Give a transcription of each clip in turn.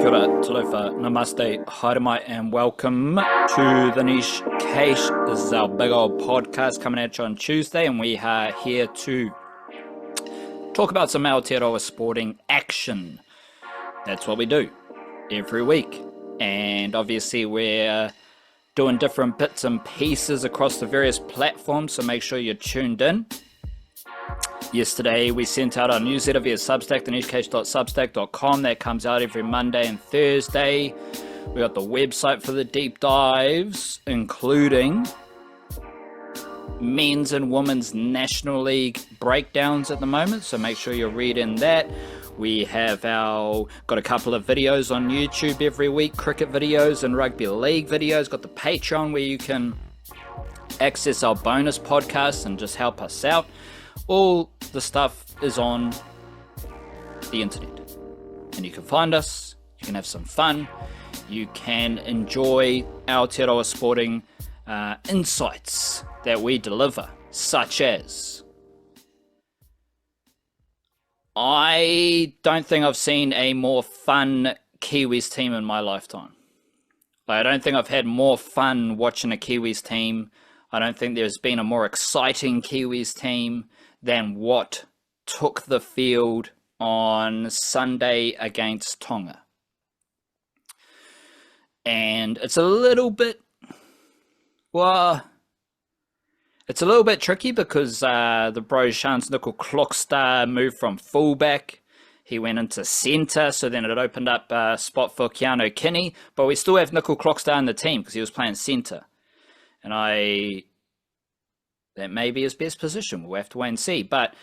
Kia ora, talofa, namaste, haere and welcome to the Niche Cash. This is our big old podcast coming at you on Tuesday, and we are here to talk about some Aotearoa sporting action. That's what we do every week, and obviously we're doing different bits and pieces across the various platforms, so make sure you're tuned in. Yesterday we sent out our newsletter via Substack, thenishcase.substack.com. That comes out every Monday and Thursday. We got the website for the deep dives, including men's and women's National League breakdowns at the moment, so make sure you're reading that. We have got a couple of videos on YouTube every week, cricket videos and rugby league videos. Got the Patreon where you can access our bonus podcasts and just help us out. All the stuff is on the internet, and you can find us, you can have some fun, you can enjoy Aotearoa sporting insights that we deliver, such as, I don't think I've seen a more fun Kiwis team in my lifetime. I don't think I've had more fun watching a Kiwis team. I don't think there's been a more exciting Kiwis team than what took the field on Sunday against Tonga. And it's a little bit tricky because the bro Shans Nickel Clockstar moved from fullback. He went into centre, so then it opened up a spot for Keano Kinney, but we still have Nickel Clockstar in the team because he was playing centre. And that may be his best position. We'll have to wait and see. But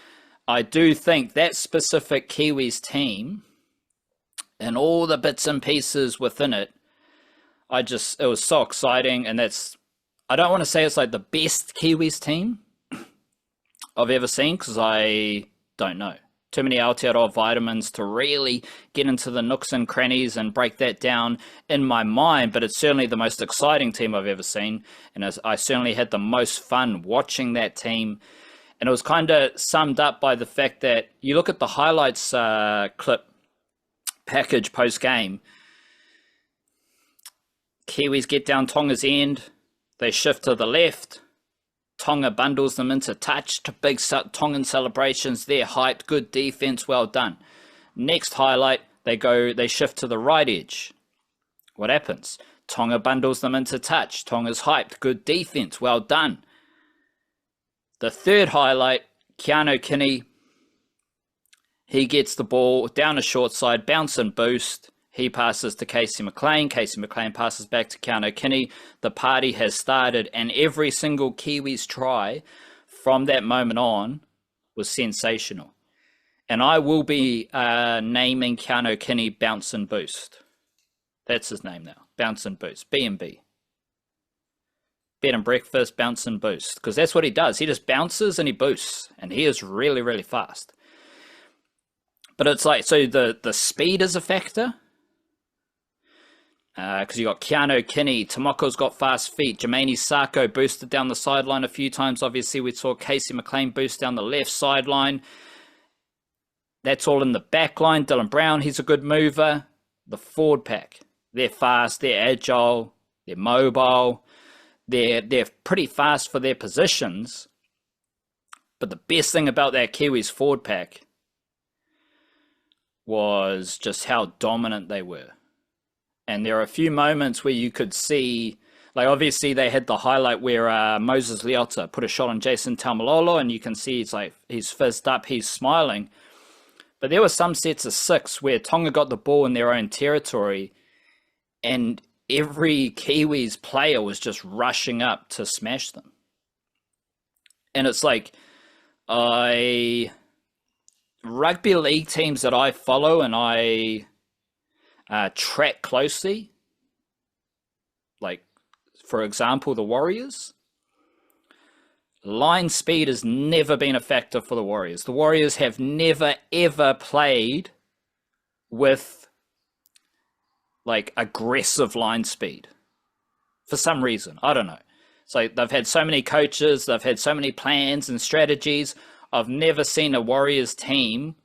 I do think that specific Kiwis team and all the bits and pieces within it, it was so exciting. And I don't want to say it's like the best Kiwis team I've ever seen, because I don't know. Too many Aotearoa vitamins to really get into the nooks and crannies and break that down in my mind, but it's certainly the most exciting team I've ever seen, and I certainly had the most fun watching that team. And it was kind of summed up by the fact that you look at the highlights clip package post-game, Kiwis get down Tonga's end, they shift to the left, Tonga bundles them into touch to big Tongan celebrations. They're hyped, good defense, well done. Next highlight, they shift to the right edge. What happens? Tonga bundles them into touch. Tonga's hyped, good defense, well done. The third highlight, Keano Kinney, he gets the ball down a short side, bounce and boost. He passes to Casey McLean. Casey McLean passes back to Keano Kinney. The party has started, and every single Kiwis try from that moment on was sensational. And I will be naming Keano Kinney Bounce and Boost. That's his name now, Bounce and Boost, B&B. Bed and breakfast, bounce and boost, because that's what he does. He just bounces and he boosts, and he is really, really fast. But it's like, so the speed is a factor. Because you got Keano Kinney, Tomoko's got fast feet, Jermaine Sako boosted down the sideline a few times. Obviously, we saw Casey McLean boost down the left sideline. That's all in the back line. Dylan Brown, he's a good mover. The forward pack, they're fast, they're agile, they're mobile, they're pretty fast for their positions. But the best thing about that Kiwis forward pack was just how dominant they were. And there are a few moments where you could see, like obviously they had the highlight where Moses Leota put a shot on Jason Taumalolo, and you can see he's fizzed up, he's smiling. But there were some sets of 6 where Tonga got the ball in their own territory, and every Kiwis player was just rushing up to smash them. And it's like, rugby league teams that I follow and I track closely, like for example the Warriors, line speed has never been a factor for the Warriors. The Warriors have never ever played with like aggressive line speed for some reason. I don't know. It's like they've had so many coaches, they've had so many plans and strategies. I've never seen a Warriors team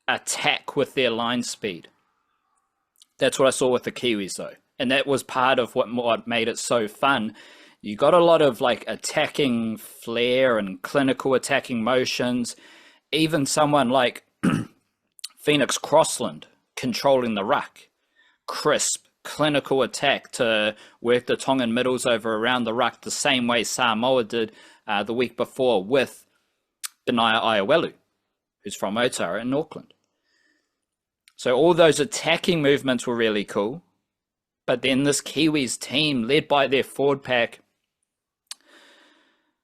attack with their line speed. That's what I saw with the Kiwis, though. And that was part of what made it so fun. You got a lot of like attacking flair and clinical attacking motions. Even someone like Phoenix Crossland controlling the ruck. Crisp, clinical attack to work the Tongan middles over around the ruck the same way Samoa did the week before with Benaya Iowelu, who's from Aotearoa in Auckland. So all those attacking movements were really cool. But then this Kiwis team, led by their forward pack,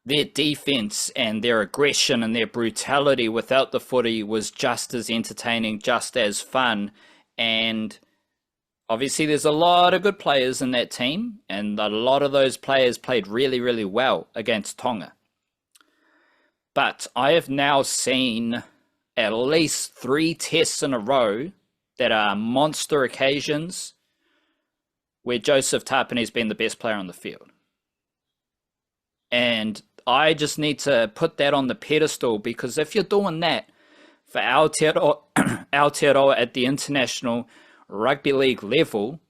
their defense and their aggression and their brutality without the footy was just as entertaining, just as fun. And obviously there's a lot of good players in that team, and a lot of those players played really, really well against Tonga. But I have now seen at least 3 tests in a row that are monster occasions where Joseph Tapane's been the best player on the field. And I just need to put that on the pedestal, because if you're doing that for Aotearoa at the international rugby league level,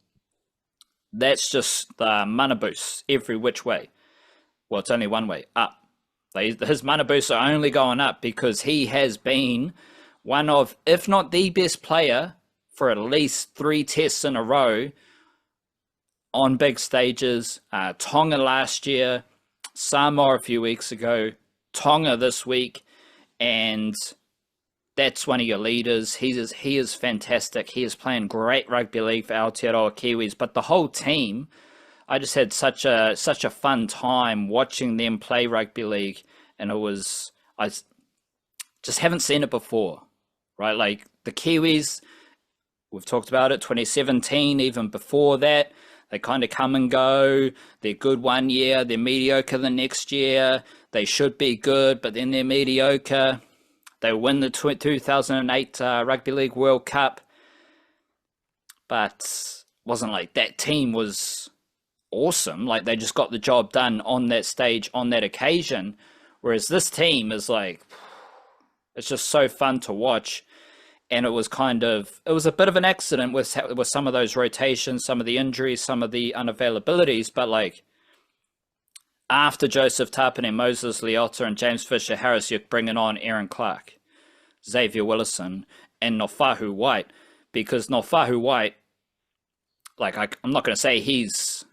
that's just the mana boost every which way. Well, it's only one way, up. His mana boosts are only going up because he has been one of, if not the best player for at least 3 tests in a row on big stages. Tonga last year, Samoa a few weeks ago, Tonga this week, and that's one of your leaders. He is fantastic. He is playing great rugby league for Aotearoa Kiwis, but the whole team, I just had such a fun time watching them play rugby league, and I just haven't seen it before, right? Like the Kiwis, we've talked about it, 2017, even before that, they kind of come and go. They're good one year, they're mediocre the next year. They should be good, but then they're mediocre. They win the 2008 Rugby League World Cup, but wasn't like that team was awesome. Like they just got the job done on that stage, on that occasion. Whereas this team is like, it's just so fun to watch. And it was a bit of an accident with some of those rotations, some of the injuries, some of the unavailabilities. But like after Joseph Tapine, Moses Leota, and James Fisher-Harris, you're bringing on Aaron Clark, Xavier Willison, and Nofahu White. Because Nofahu White, like I'm not going to say he's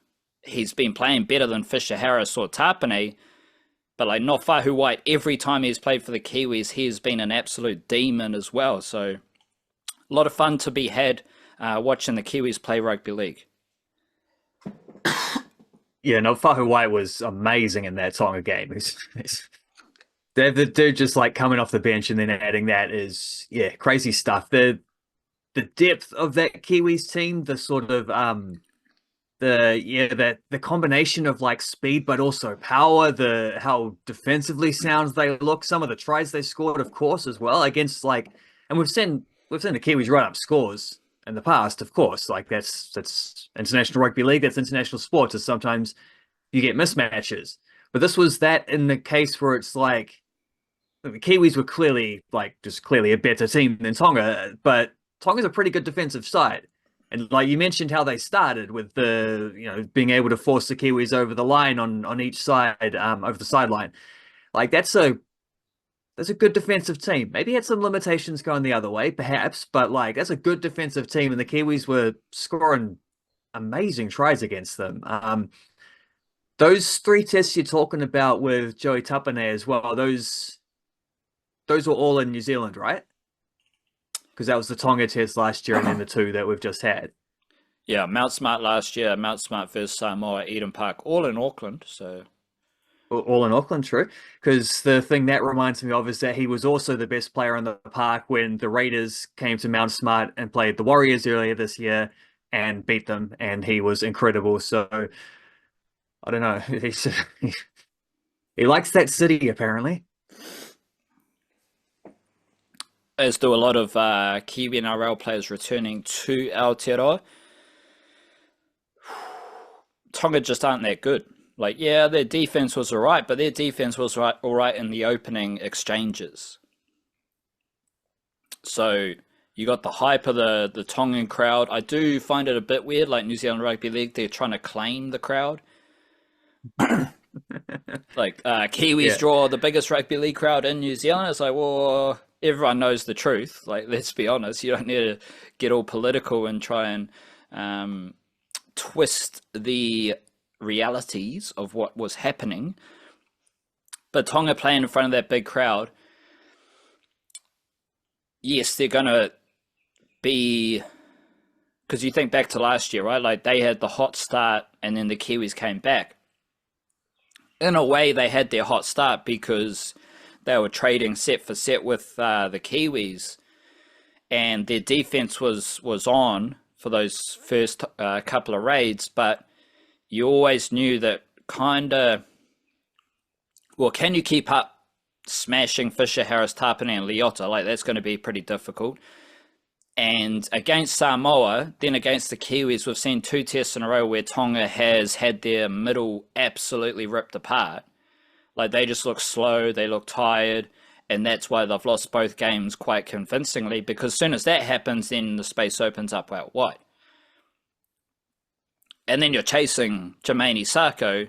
been playing better than Fisher-Harris or Tapine, but like Nofahu White, every time he's played for the Kiwis, he has been an absolute demon as well. So a lot of fun to be had watching the Kiwis play rugby league. Yeah, no, Fahu White was amazing in that Tonga game. The dude just like coming off the bench and then adding that is, yeah, crazy stuff. The depth of that Kiwis team, the sort of the combination of like speed but also power, how defensively sound they look, some of the tries they scored, of course, as well against like, and we've seen the Kiwis run up scores in the past, of course. Like that's international rugby league, that's international sports. It's sometimes you get mismatches, but this was that in the case where it's like the Kiwis were clearly a better team than Tonga, but Tonga's a pretty good defensive side. And like you mentioned how they started with being able to force the Kiwis over the line on each side, over the sideline. Like that's a good defensive team. Maybe had some limitations going the other way, perhaps, but like that's a good defensive team, and the Kiwis were scoring amazing tries against them. Those 3 tests you're talking about with Joey Tapine as well, those were all in New Zealand, right? Because that was the Tonga test last year and then the 2 that we've just had. Yeah, Mount Smart last year, Mount Smart versus Samoa, Eden Park, all in Auckland. So all in Auckland, true. Because the thing that reminds me of is that he was also the best player in the park when the Raiders came to Mount Smart and played the Warriors earlier this year and beat them, and he was incredible. So I don't know. He likes that city, apparently. As do a lot of Kiwi NRL players returning to Aotearoa. Tonga just aren't that good. Like, yeah, their defense was all right, but their defense was all right in the opening exchanges. So You got the hype of the Tongan crowd. I do find it a bit weird, like New Zealand Rugby League, they're trying to claim the crowd. Like Kiwis draw the biggest rugby league crowd in New Zealand. It's like, well, everyone knows the truth. Like, let's be honest. You don't need to get all political and try and twist the realities of what was happening. But Tonga playing in front of that big crowd, yes, they're going to be, because you think back to last year, right? Like, they had the hot start and then the Kiwis came back. In a way, they had their hot start because they were trading set for set with the Kiwis, and their defense was on for those first couple of raids, but you always knew that can you keep up smashing Fisher, Harris, Tapine, and Leota? Like, that's going to be pretty difficult. And against Samoa, then against the Kiwis, we've seen 2 tests in a row where Tonga has had their middle absolutely ripped apart. Like, they just look slow, they look tired, and that's why they've lost both games quite convincingly, because as soon as that happens, then the space opens up out wide. And then you're chasing Jermaine Sako,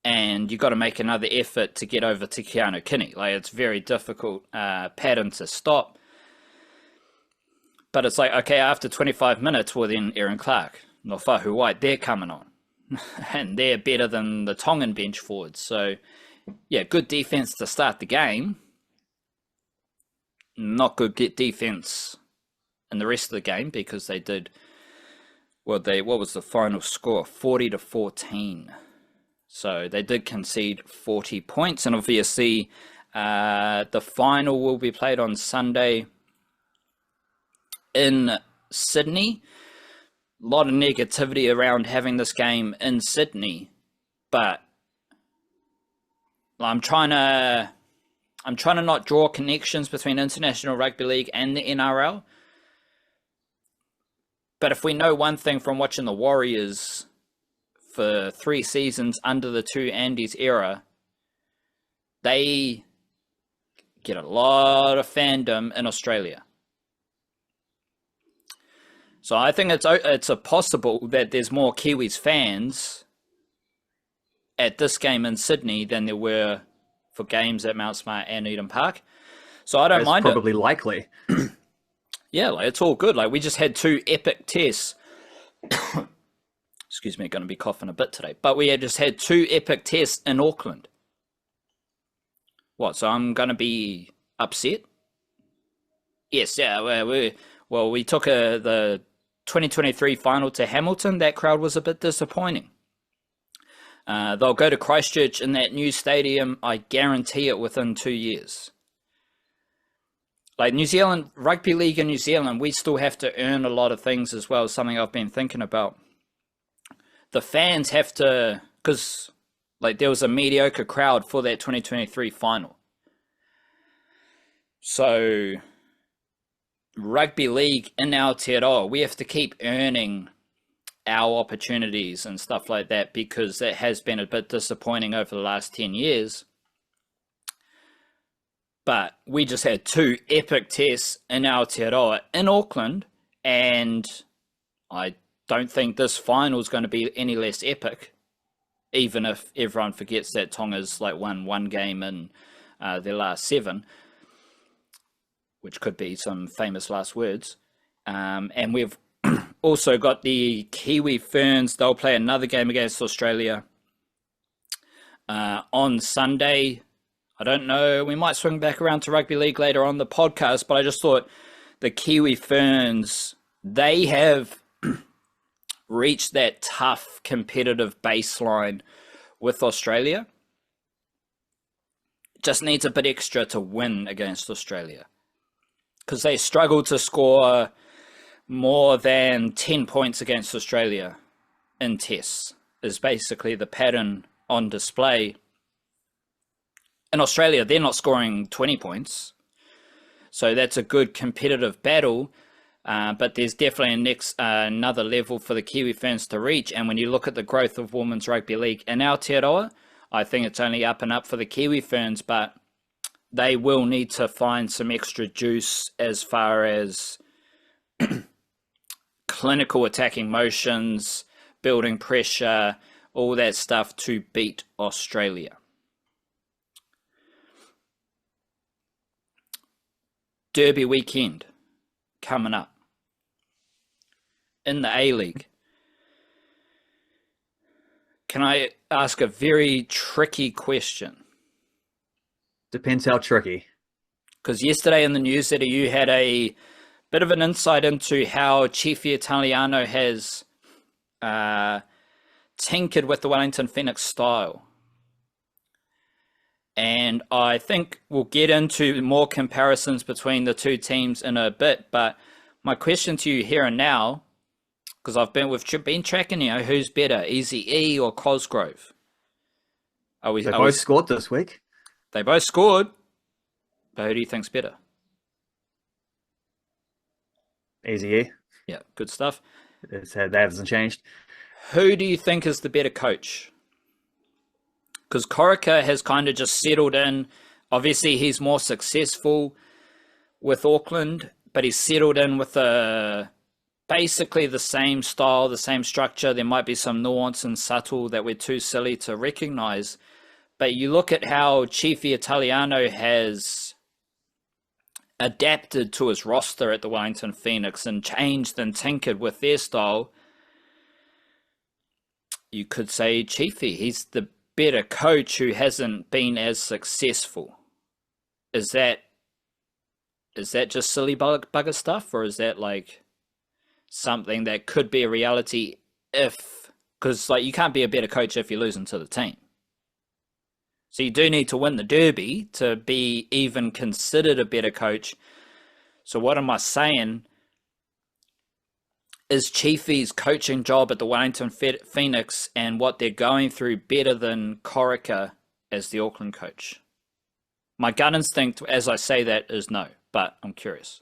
and you've got to make another effort to get over to Keanu Kinney. Like, it's very difficult pattern to stop. But it's like, okay, after 25 minutes, well, then Aaron Clark, Nofahu White, they're coming on. And they're better than the Tongan bench forwards. So, yeah, good defense to start the game. Not good defense in the rest of the game, because they did, what was the final score? 40-14. So they did concede 40 points. And obviously, the final will be played on Sunday in Sydney. A lot of negativity around having this game in Sydney, but I'm trying to not draw connections between International Rugby League and the NRL. But if we know one thing from watching the Warriors for 3 seasons under the 2 Andes era, they get a lot of fandom in Australia. So I think it's a possible that there's more Kiwis fans at this game in Sydney than there were for games at Mount Smart and Eden Park. So I don't mind it. It's probably likely. Yeah, like, it's all good. Like, we just had 2 epic tests. Excuse me, going to be coughing a bit today. But we had just had 2 epic tests in Auckland. What, so I'm going to be upset? Yes, yeah. We took the 2023 final to Hamilton. That crowd was a bit disappointing. They'll go to Christchurch in that new stadium, I guarantee it, within 2 years. Like, New Zealand, Rugby League in New Zealand, we still have to earn a lot of things as well, something I've been thinking about. The fans have to, because like, there was a mediocre crowd for that 2023 final. So Rugby League in Aotearoa, we have to keep earning our opportunities and stuff like that, because it has been a bit disappointing over the last 10 years. But we just had 2 epic tests in Aotearoa in Auckland, and I don't think this final is going to be any less epic, even if everyone forgets that Tonga's like won 1 game in their last 7, which could be some famous last words. And we've also got the Kiwi Ferns. They'll play another game against Australia on Sunday. I don't know, we might swing back around to Rugby League later on the podcast, but I just thought the Kiwi Ferns, they have reached that tough competitive baseline with Australia. Just needs a bit extra to win against Australia, because they struggle to score more than 10 points against Australia in tests, is basically the pattern on display. In Australia, they're not scoring 20 points. So that's a good competitive battle. But there's definitely another level for the Kiwi Ferns to reach. And when you look at the growth of women's rugby league in Aotearoa, I think it's only up and up for the Kiwi Ferns. But they will need to find some extra juice as far as clinical attacking motions, building pressure, all that stuff to beat Australia. Derby weekend coming up in the A-League. Can I ask a very tricky question? Depends how tricky. Because yesterday in the newsletter, you had a bit of an insight into how Cifi Italiano has tinkered with the Wellington Phoenix style. And I think we'll get into more comparisons between the two teams in a bit. But my question to you here and now, because we've been tracking, who's better, Easy E or Cosgrove? They both scored this week. They both scored. But who do you think's better? Easy E. Yeah, good stuff. That hasn't changed. Who do you think is the better coach? Because Corica has kind of just settled in. Obviously, he's more successful with Auckland, but he's settled in with basically the same style, the same structure. There might be some nuance and subtle that we're too silly to recognize. But you look at how Cifi Italiano has adapted to his roster at the Wellington Phoenix and changed and tinkered with their style. You could say Cifi, he's the better coach who hasn't been as successful. Is that just silly bugger stuff, or is that like something that could be a reality because you can't be a better coach if you're losing to the team. So you do need to win the Derby to be even considered a better coach. So what am I saying? Is Cifi's coaching job at the Wellington Phoenix and what they're going through better than Corica as the Auckland coach? My gut instinct, as I say that, is no, but I'm curious.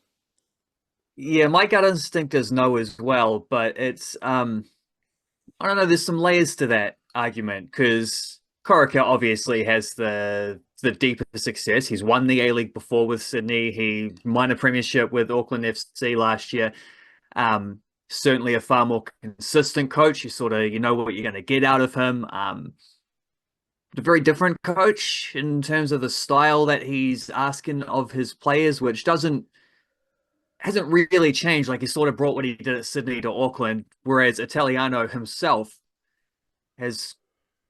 Yeah, my gut instinct is no as well, but it's, I don't know, there's some layers to that argument, because Corica obviously has the deeper success. He's won the A-League before with Sydney. He won a premiership with Auckland FC last year. Certainly a far more consistent coach. You know what you're going to get out of him. A very different coach in terms of the style that he's asking of his players, which hasn't really changed. Like, he sort of brought what he did at Sydney to Auckland, whereas Italiano himself has,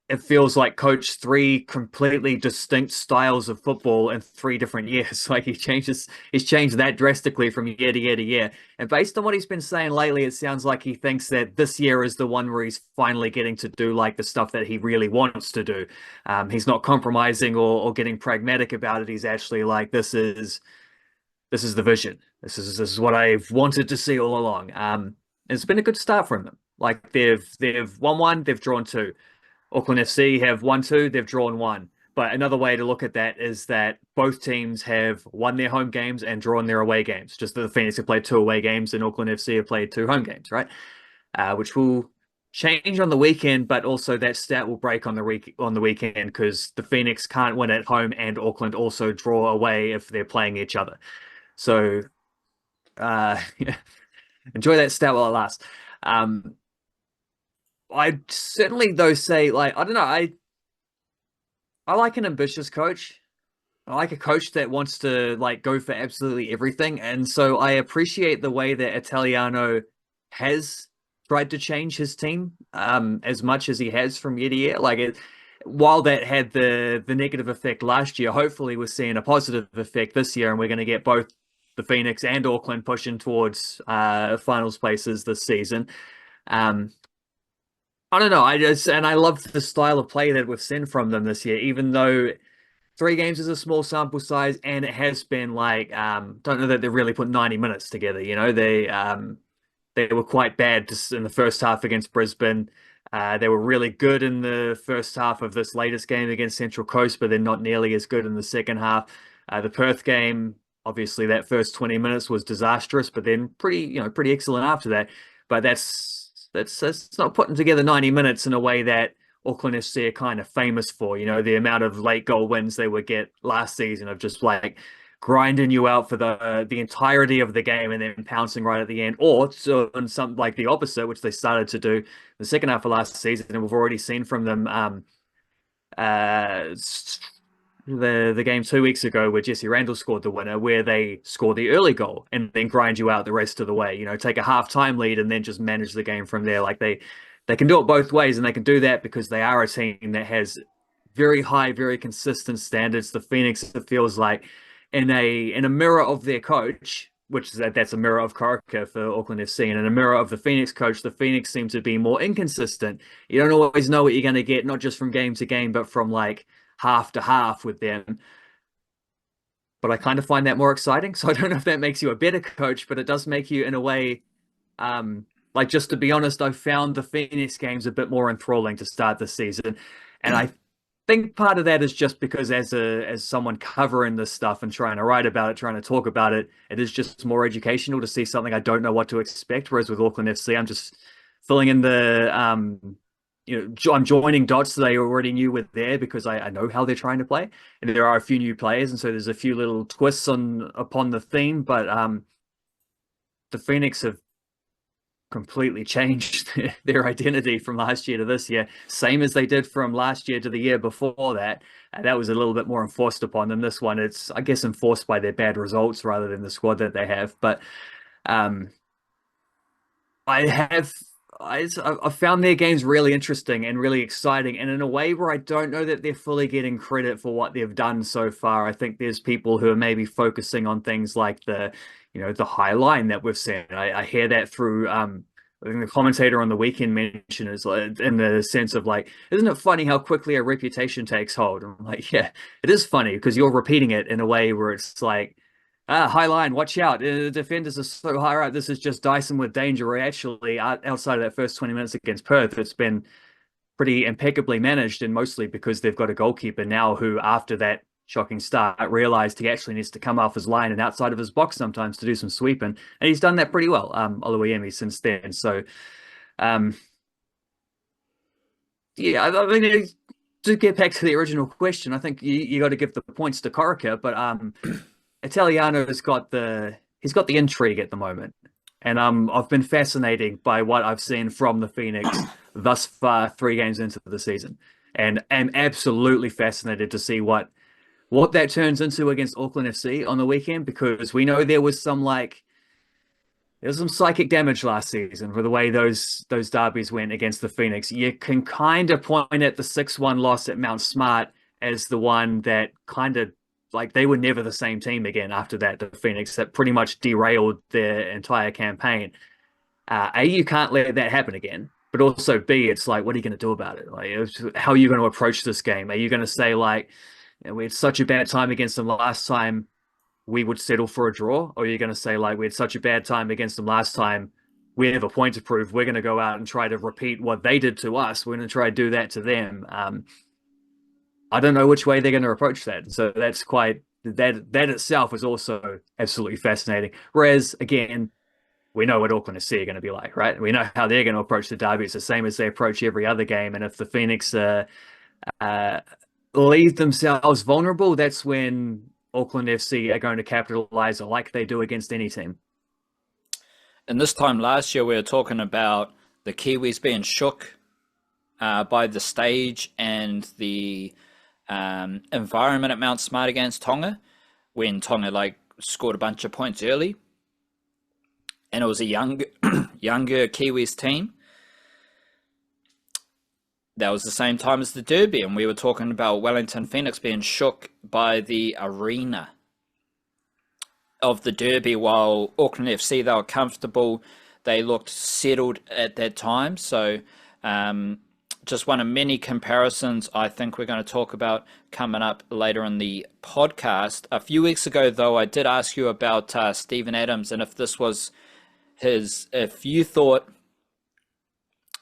it feels like, coached three completely distinct styles of football in 3 different years. Like, he's changed that drastically from year to year to year. And based on what he's been saying lately, it sounds like he thinks that this year is the one where he's finally getting to do like the stuff that he really wants to do. He's not compromising or getting pragmatic about it. He's actually like, this is the vision. This is what I've wanted to see all along. It's been a good start from them. Like, they've won 1, they've drawn 2. Auckland FC have won 2, they've drawn 1. But another way to look at that is that both teams have won their home games and drawn their away games. Just that the Phoenix have played 2 away games and Auckland FC have played 2 home games, right? Which will change on the weekend, but also that stat will break on the weekend, because the Phoenix can't win at home and Auckland also draw away if they're playing each other. So enjoy that stat while it lasts. I'd certainly, though, say, like, I don't know, I like an ambitious coach. I like a coach that wants to, like, go for absolutely everything. And so I appreciate the way that Italiano has tried to change his team as much as he has from year to year. Like, while that had the negative effect last year, hopefully we're seeing a positive effect this year, and we're going to get both the Phoenix and Auckland pushing towards finals places this season. I don't know. I love the style of play that we've seen from them this year, even though 3 games is a small sample size, and it has been like, don't know that they really put 90 minutes together. You know, they were quite bad just in the first half against Brisbane. They were really good in the first half of this latest game against Central Coast, but they're not nearly as good in the second half. The Perth game, obviously that first 20 minutes was disastrous, but then pretty excellent after that. But that's not putting together 90 minutes in a way that Auckland FC are kind of famous for. You know, the amount of late goal wins they would get last season of just like grinding you out for the entirety of the game and then pouncing right at the end, or so and some like the opposite, which they started to do the second half of last season, and we've already seen from them uh the game 2 weeks ago where Jesse Randall scored the winner, where they score the early goal and then grind you out the rest of the way. You know, take a half-time lead and then just manage the game from there. Like they can do it both ways, and they can do that because they are a team that has very high, very consistent standards. The Phoenix, it feels like, in a mirror of their coach, which is that's a mirror of Corica for Auckland FC, and in a mirror of the Phoenix coach, the Phoenix seem to be more inconsistent. You don't always know what you're going to get, not just from game to game, but from like half to half with them. But I kind of find that more exciting. So I don't know if that makes you a better coach, but it does make you, in a way, like, just to be honest, I found the Phoenix games a bit more enthralling to start the season. And I think part of that is just because as someone covering this stuff and trying to write about it, trying to talk about it, it is just more educational to see something I don't know what to expect. Whereas with Auckland FC, I'm just filling in I'm joining dots that I already knew were there because I know how they're trying to play, and there are a few new players, and so there's a few little twists upon the theme. But the Phoenix have completely changed their identity from last year to this year, same as they did from last year to the year before that. That was a little bit more enforced upon them. This one, it's, I guess, enforced by their bad results rather than the squad that they have. But I've found their games really interesting and really exciting, and in a way where I don't know that they're fully getting credit for what they've done so far. I think there's people who are maybe focusing on things like the high line that we've seen. I hear that through I think the commentator on the weekend mentioned is like, in the sense of like, isn't it funny how quickly a reputation takes hold? And I'm like, yeah, it is funny because you're repeating it in a way where it's like, high line, watch out. The defenders are so high up. This is just Dyson with danger. Actually, outside of that first 20 minutes against Perth, it's been pretty impeccably managed, and mostly because they've got a goalkeeper now who, after that shocking start, realized he actually needs to come off his line and outside of his box sometimes to do some sweeping. And he's done that pretty well, Oluwayemi, since then. So, yeah, I mean, to get back to the original question, I think you got to give the points to Corica, but Italiano's got the intrigue at the moment, and I've been fascinated by what I've seen from the Phoenix thus far, 3 games into the season, and am absolutely fascinated to see what that turns into against Auckland FC on the weekend, because we know there was some psychic damage last season for the way those derbies went against the Phoenix. You can kind of point at the 6-1 loss at Mount Smart as the one that kind of, like, they were never the same team again after that. The Phoenix, that pretty much derailed their entire campaign. A, you can't let that happen again. But also B, it's like, what are you going to do about it? Like, how are you going to approach this game? Are you going to say, like, we had such a bad time against them last time, we would settle for a draw? Or are you going to say, like, we had such a bad time against them last time, we have a point to prove, we're going to go out and try to repeat what they did to us, we're going to try to do that to them? I don't know which way they're going to approach that. So that's that itself is also absolutely fascinating. Whereas, again, we know what Auckland FC are going to be like, right? We know how they're going to approach the derby. It's the same as they approach every other game. And if the Phoenix leave themselves vulnerable, that's when Auckland FC are going to capitalize like they do against any team. And this time last year, we were talking about the Kiwis being shook by the stage and the environment at Mount Smart against Tonga, when Tonga scored a bunch of points early, and it was a younger Kiwis team. That was the same time as the Derby, and we were talking about Wellington Phoenix being shook by the arena of the Derby, while Auckland FC, they were comfortable, they looked settled at that time. So just one of many comparisons I think we're going to talk about coming up later in the podcast. A few weeks ago, though, I did ask you about Steven Adams, and if you thought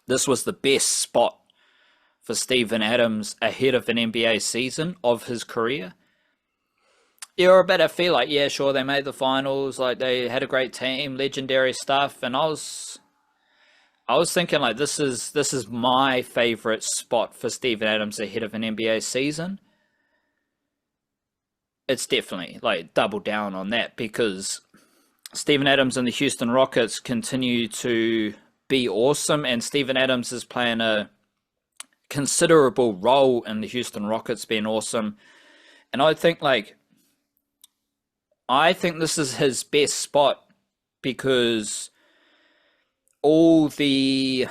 this was the best spot for Steven Adams ahead of an NBA season of his career. You're about to feel like, yeah, sure, they made the finals, like they had a great team, legendary stuff, and I was thinking, like, this is my favorite spot for Steven Adams ahead of an NBA season. it's definitely like double down on that, because Steven Adams and the Houston Rockets continue to be awesome, and Steven Adams is playing a considerable role in the Houston Rockets being awesome. And I think this is his best spot, because all the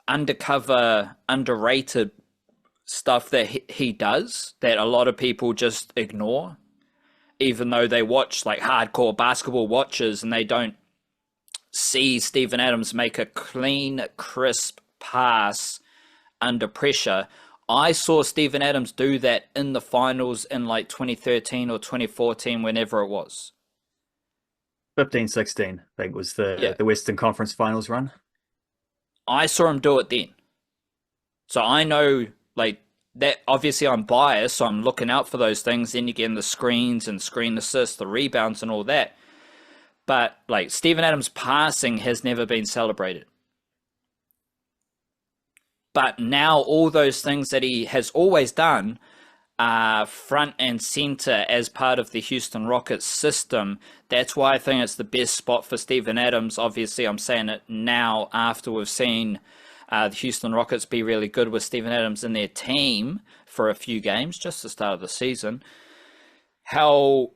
undercover, underrated stuff that he does that a lot of people just ignore, even though they watch like hardcore basketball watchers, and they don't see Steven Adams make a clean, crisp pass under pressure. I saw Steven Adams do that in the finals in like 2013 or 2014, whenever it was. 15-16, I think, was the Western Conference Finals run. I saw him do it then. So I know, like, that obviously I'm biased, so I'm looking out for those things. Then you get in the screens and screen assists, the rebounds and all that. But, like, Steven Adams' passing has never been celebrated. But now all those things that he has always done are front and center as part of the Houston Rockets system. That's why I think it's the best spot for Steven Adams. Obviously, I'm saying it now after we've seen the Houston Rockets be really good with Steven Adams in their team for a few games, just the start of the season. How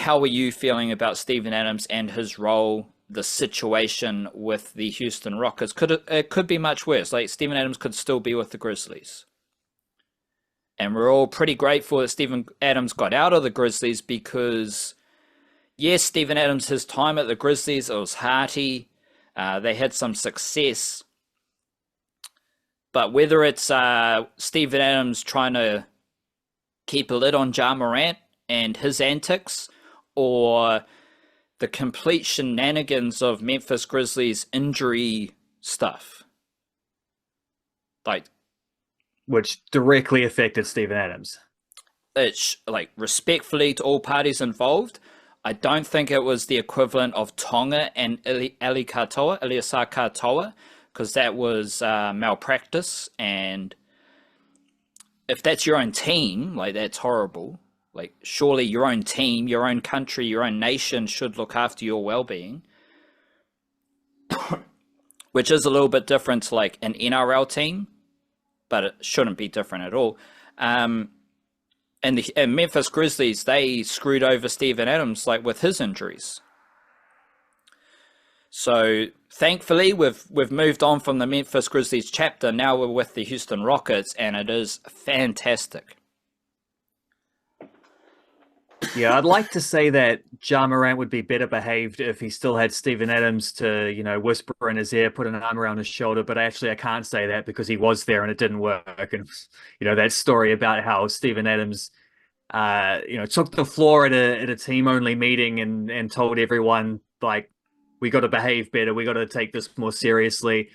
are you feeling about Steven Adams and his role, the situation with the Houston Rockets? It could be much worse. Like, Steven Adams could still be with the Grizzlies. And we're all pretty grateful that Steven Adams got out of the Grizzlies, because, yes, Steven Adams, his time at the Grizzlies, it was hearty. They had some success. But whether it's Steven Adams trying to keep a lid on Ja Morant and his antics, or the complete shenanigans of Memphis Grizzlies injury stuff, like, which directly affected Steven Adams. It's like, respectfully to all parties involved, I don't think it was the equivalent of Tonga and Eliasar Katoa, because that was malpractice. And if that's your own team, like, that's horrible. Like, surely your own team, your own country, your own nation should look after your well-being. Which is a little bit different to like an NRL team, but it shouldn't be different at all. And the Memphis Grizzlies, they screwed over Steven Adams, like, with his injuries. So thankfully, we've moved on from the Memphis Grizzlies chapter. Now we're with the Houston Rockets, and it is fantastic. Yeah, I'd like to say that Ja Morant would be better behaved if he still had Steven Adams to, whisper in his ear, put an arm around his shoulder. But actually, I can't say that, because he was there and it didn't work. And, that story about how Steven Adams, took the floor at a team-only meeting and told everyone, like, we got to behave better. We got to take this more seriously.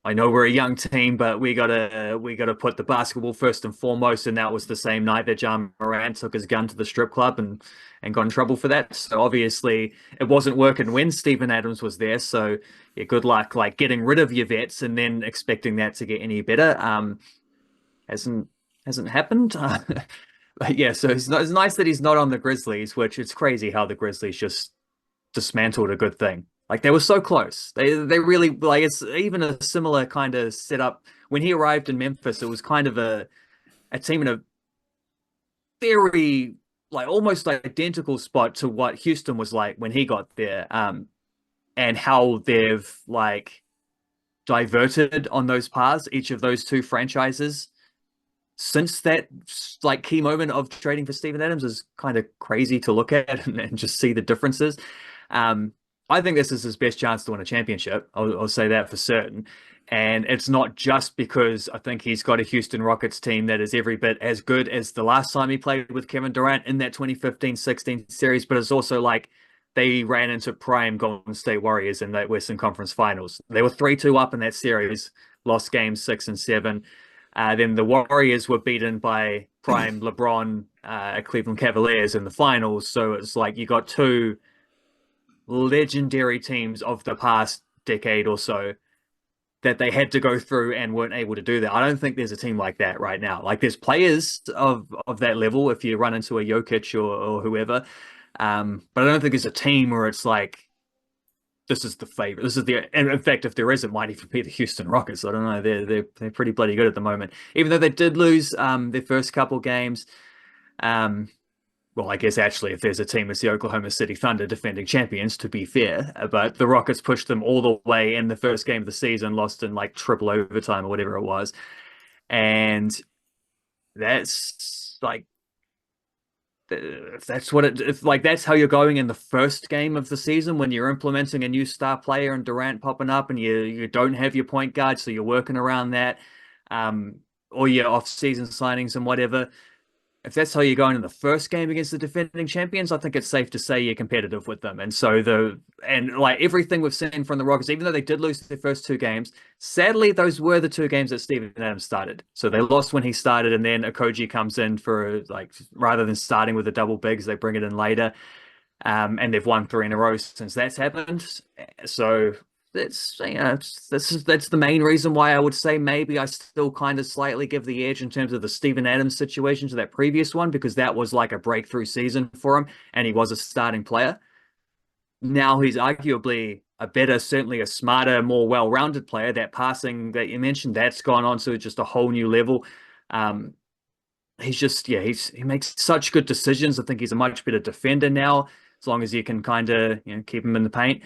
I know we're a young team, but we gotta put the basketball first and foremost. And that was the same night that Ja Morant took his gun to the strip club and got in trouble for that. So obviously it wasn't working when Steven Adams was there. So yeah, good luck, like, getting rid of your vets and then expecting that to get any better. Hasn't happened. But yeah, so it's nice that he's not on the Grizzlies, which it's crazy how the Grizzlies just dismantled a good thing. Like, they were so close. They really, like, it's even a similar kind of setup. When he arrived in Memphis, it was kind of a team in a very, like, almost identical spot to what Houston was like when he got there. And how they've, like, diverted on those paths, each of those two franchises, since that, like, key moment of trading for Steven Adams is kind of crazy to look at and just see the differences. I think this is his best chance to win a championship. I'll say that for certain. And it's not just because I think he's got a Houston Rockets team that is every bit as good as the last time he played with Kevin Durant in that 2015-16 series, but it's also like they ran into prime Golden State Warriors in that Western Conference Finals. They were 3-2 up in that series, lost games 6 and 7. Then the Warriors were beaten by prime LeBron Cleveland Cavaliers in the finals. So it's like you got two legendary teams of the past decade or so that they had to go through and weren't able to do that. I don't think there's a team like that right now. Like there's players of that level if you run into a Jokic or whoever. But I don't think there's a team where it's like this is the favorite. This is the, and in fact, if there is, it might even be the Houston Rockets. I don't know. They're pretty bloody good at the moment, even though they did lose their first couple games. Well, I guess actually, if there's a team, it's the Oklahoma City Thunder, defending champions, to be fair. But the Rockets pushed them all the way in the first game of the season, lost in like triple overtime or whatever it was. And that's like, if that's what it, if like that's how you're going in the first game of the season when you're implementing a new star player and Durant popping up and you don't have your point guard, so you're working around that, or your off-season signings and whatever. If that's how you're going in the first game against the defending champions, I think it's safe to say you're competitive with them. And so like everything we've seen from the Rockets, even though they did lose their first two games, sadly, those were the two games that Steven Adams started. So they lost when he started, and then Okogie comes in for, like, rather than starting with the double bigs, they bring it in later. And they've won 3 in a row since that's happened. So that's the main reason why I would say maybe I still kind of slightly give the edge in terms of the Steven Adams situation to that previous one, because that was like a breakthrough season for him and he was a starting player. Now he's arguably a better, certainly a smarter, more well-rounded player. That passing that you mentioned, that's gone on to just a whole new level. He's just, yeah, he makes such good decisions. I think he's a much better defender now, as long as you can kind of, keep him in the paint.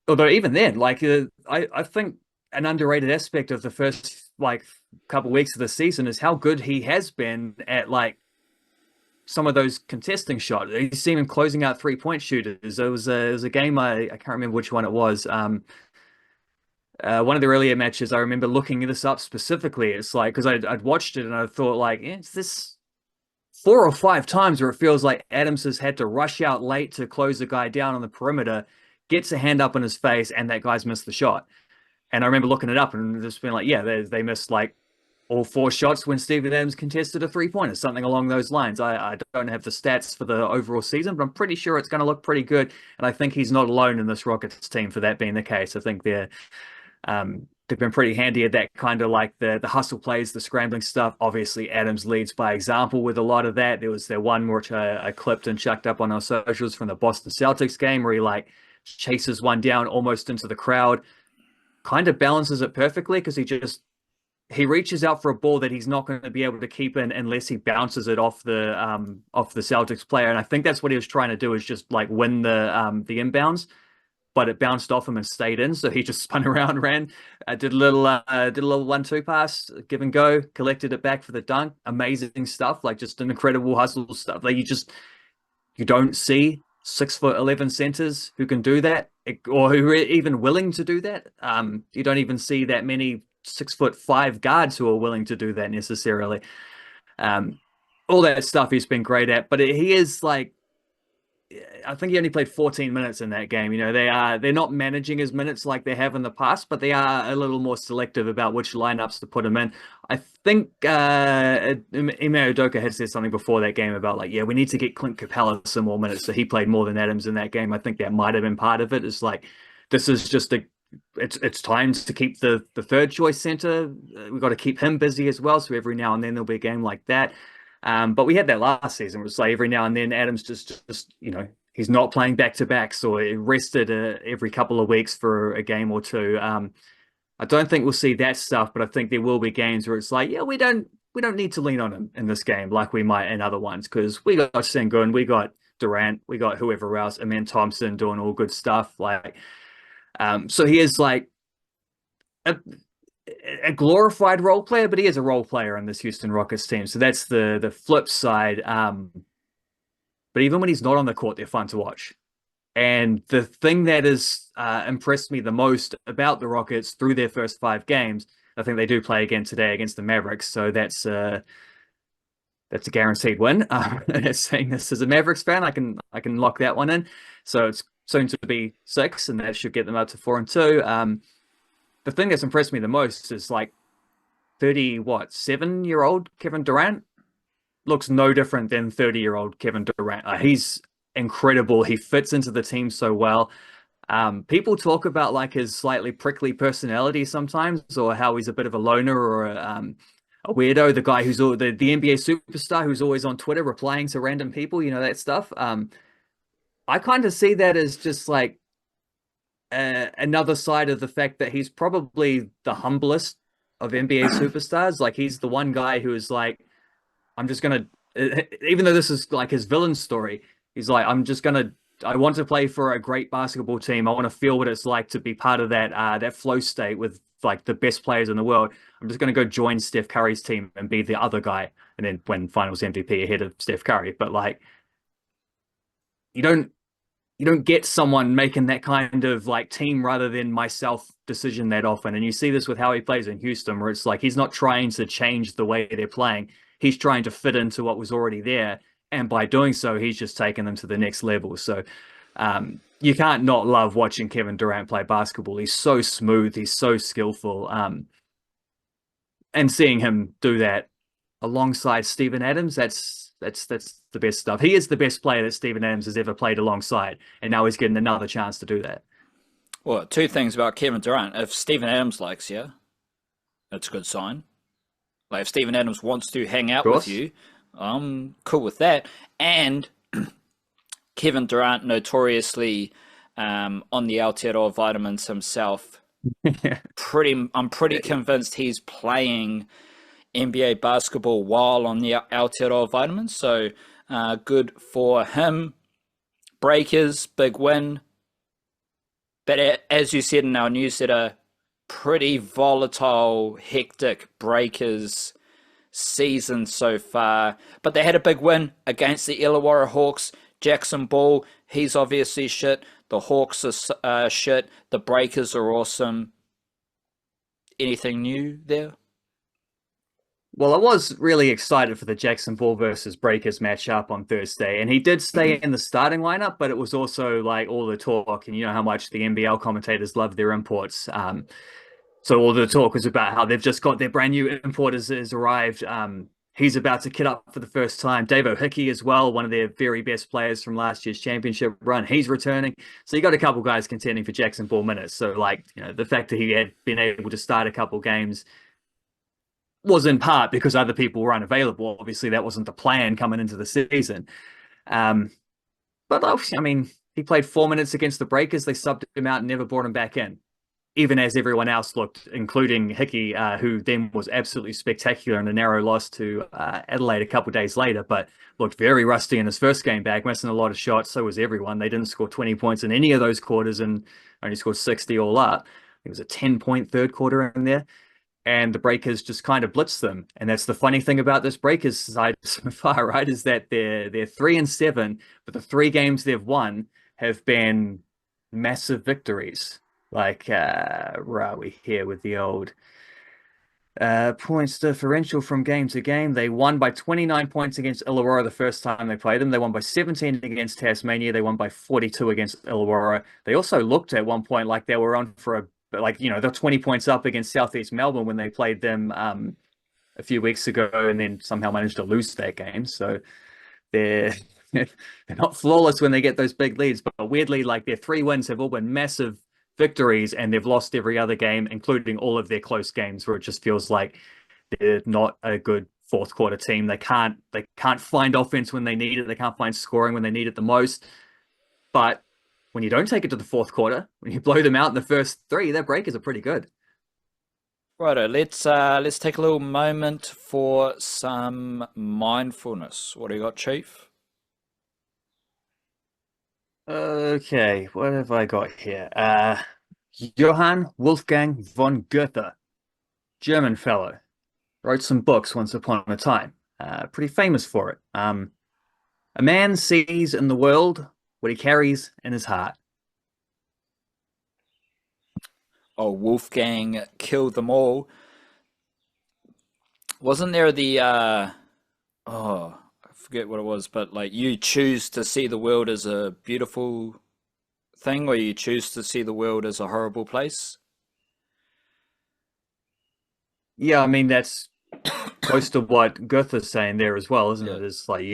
Although even then, like, I think an underrated aspect of the first, like, couple weeks of the season is how good he has been at, like, some of those contesting shots. You see him closing out 3-point shooters. It was a game, I can't remember which one it was. One of the earlier matches, I remember looking this up specifically. It's like, because I'd watched it and I thought, like, it's this 4 or 5 times where it feels like Adams has had to rush out late to close the guy down on the perimeter, gets a hand up in his face, and that guy's missed the shot. And I remember looking it up and just being like, yeah, they missed like all 4 shots when Steven Adams contested a 3-pointer, something along those lines. I don't have the stats for the overall season, but I'm pretty sure it's going to look pretty good. And I think he's not alone in this Rockets team for that being the case. I think they've been pretty handy at that kind of like the hustle plays, the scrambling stuff. Obviously, Adams leads by example with a lot of that. There was that one which I clipped and chucked up on our socials from the Boston Celtics game where he like chases one down almost into the crowd, kind of balances it perfectly because he reaches out for a ball that he's not going to be able to keep in unless he bounces it off the Celtics player. And I think that's what he was trying to do, is just like win the inbounds, but it bounced off him and stayed in. So he just spun around, ran, did a little 1-2 pass, give and go, collected it back for the dunk. Amazing stuff, like just an incredible hustle stuff. Like you don't see 6'11" centers who can do that, or who are even willing to do that. You don't even see that many 6'5" guards who are willing to do that necessarily. All that stuff he's been great at, but he is like, I think he only played 14 minutes in that game. They're not managing his minutes like they have in the past, but they are a little more selective about which lineups to put him in. I think Ime Udoka had said something before that game about like, yeah, we need to get Clint Capella some more minutes. So he played more than Adams in that game. I think that might have been part of it. It's like, this is just it's time to keep the third choice center. We've got to keep him busy as well. So every now and then there'll be a game like that. But we had that last season. It was like every now and then Adams just he's not playing back-to-backs, or rested every couple of weeks for a game or two. I don't think we'll see that stuff, but I think there will be games where it's like, yeah, we don't need to lean on him in this game like we might in other ones, because we got Sengun, we got Durant, we got whoever else, and then Thompson doing all good stuff. Like, so he is like a glorified role player, but he is a role player in this Houston Rockets team. So that's the flip side. But even when he's not on the court, they're fun to watch. And the thing that has impressed me the most about the Rockets through their first 5 games, I think they do play again today against the Mavericks. So that's a guaranteed win. Saying this as a Mavericks fan, I can lock that one in. So it's soon to be 6, and that should get them up to 4-2. The thing that's impressed me the most is like 7-year-old Kevin Durant looks no different than 30-year-old Kevin Durant. He's incredible. He fits into the team so well. People talk about like his slightly prickly personality sometimes, or how he's a bit of a loner or a weirdo. The guy who's the NBA superstar who's always on Twitter replying to random people, that stuff. I kind of see that as just like another side of the fact that he's probably the humblest of NBA superstars. Like he's the one guy who is like, I'm just gonna, even though this is like his villain story, he's like, I want to play for a great basketball team. I want to feel what it's like to be part of that flow state with like the best players in the world. I'm just gonna go join Steph Curry's team and be the other guy, and then win Finals MVP ahead of Steph Curry. But like, you don't you don't get someone making that kind of like team rather than myself decision that often. And you see this with how he plays in Houston, where it's like he's not trying to change the way they're playing. He's trying to fit into what was already there. And by doing so, he's just taken them to the next level. So you can't not love watching Kevin Durant play basketball. He's so smooth. He's so skillful. And seeing him do that alongside Steven Adams, that's the best stuff. He is the best player that Steven Adams has ever played alongside, and now he's getting another chance to do that. Well, two things about Kevin Durant. If Steven Adams likes you, that's a good sign. Like if Steven Adams wants to hang out with you, I'm cool with that. And Kevin Durant notoriously on the Aotearoa vitamins himself. Yeah. I'm pretty convinced he's playing NBA basketball while on the Aotearoa vitamins. So good for him. Breakers, big win. But as you said in our newsletter, pretty volatile, hectic Breakers season so far. But they had a big win against the Illawarra Hawks. Jackson Ball, he's obviously shit. The Hawks are shit. The Breakers are awesome. Anything new there? Well, I was really excited for the Jackson Ball versus Breakers matchup on Thursday, and he did stay in the starting lineup, but it was also like all the talk, and you know how much the NBL commentators love their imports. So all the talk was about how they've just got their brand new import has arrived. He's about to kit up for the first time. Dave O'Hickey as well, one of their very best players from last year's championship run. He's returning. So you got a couple guys contending for Jackson Ball minutes. So like, the fact that he had been able to start a couple games was in part because other people were unavailable. Obviously, that wasn't the plan coming into the season. But I mean, he played 4 minutes against the Breakers. They subbed him out and never brought him back in, even as everyone else looked, including Hickey, who then was absolutely spectacular in a narrow loss to Adelaide a couple of days later, but looked very rusty in his first game back, missing a lot of shots. So was everyone. They didn't score 20 points in any of those quarters and only scored 60 all up. It was a 10-point third quarter in there. And the Breakers just kind of blitzed them. And that's the funny thing about this Breakers side so far, right? Is that they're 3-7, but the 3 games they've won have been massive victories. Like, where are we here with the old points differential from game to game? They won by 29 points against Illawarra the first time they played them. They won by 17 against Tasmania. They won by 42 against Illawarra. They also looked at one point like they were on for they're 20 points up against Southeast Melbourne when they played them a few weeks ago, and then somehow managed to lose that game. So they're not flawless when they get those big leads, but weirdly, like their 3 wins have all been massive victories, and they've lost every other game, including all of their close games, where it just feels like they're not a good fourth quarter team. They can't find offense when they need it. They can't find scoring when they need it the most. But when you don't take it to the fourth quarter, when you blow them out in the first 3, their Breakers are pretty good. Righto, let's take a little moment for some mindfulness. What do you got, Chief? Okay, what have I got here? Johann Wolfgang von Goethe, German fellow, wrote some books once upon a time. Pretty famous for it. A man sees in the world what he carries in his heart. Oh, Wolfgang killed them all. Wasn't there I forget what it was, but like you choose to see the world as a beautiful thing, or you choose to see the world as a horrible place? Yeah, I mean that's close to what Goethe's saying there as well, isn't it? It's like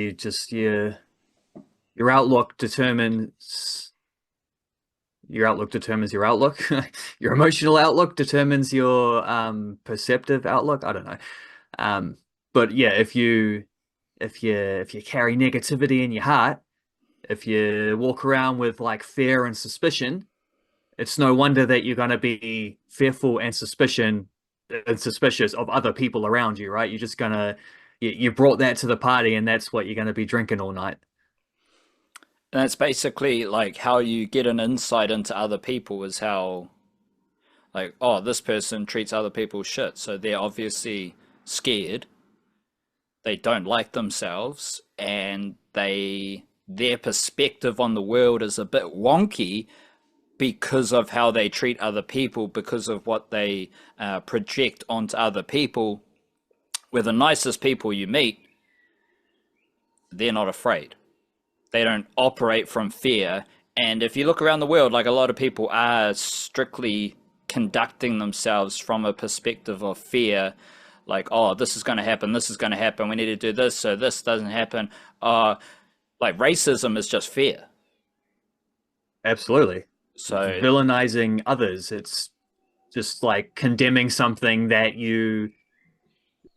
your outlook determines your outlook determines your outlook. Your emotional outlook determines your perceptive outlook. I don't know. Um, but yeah, if you carry negativity in your heart, if you walk around with like fear and suspicion, it's no wonder that you're going to be fearful and suspicious of other people around you, right? You're just gonna you brought that to the party, and that's what you're going to be drinking all night. And it's basically like how you get an insight into other people is how, like, oh, this person treats other people shit. So they're obviously scared. They don't like themselves, and their perspective on the world is a bit wonky because of how they treat other people, because of what they project onto other people. Where the nicest people you meet, they're not afraid. They don't operate from fear. And if you look around the world, like a lot of people are strictly conducting themselves from a perspective of fear, like, oh, this is going to happen, this is going to happen, we need to do this so this doesn't happen. Like racism is just fear. Absolutely. So Villainizing others. It's just like condemning something that you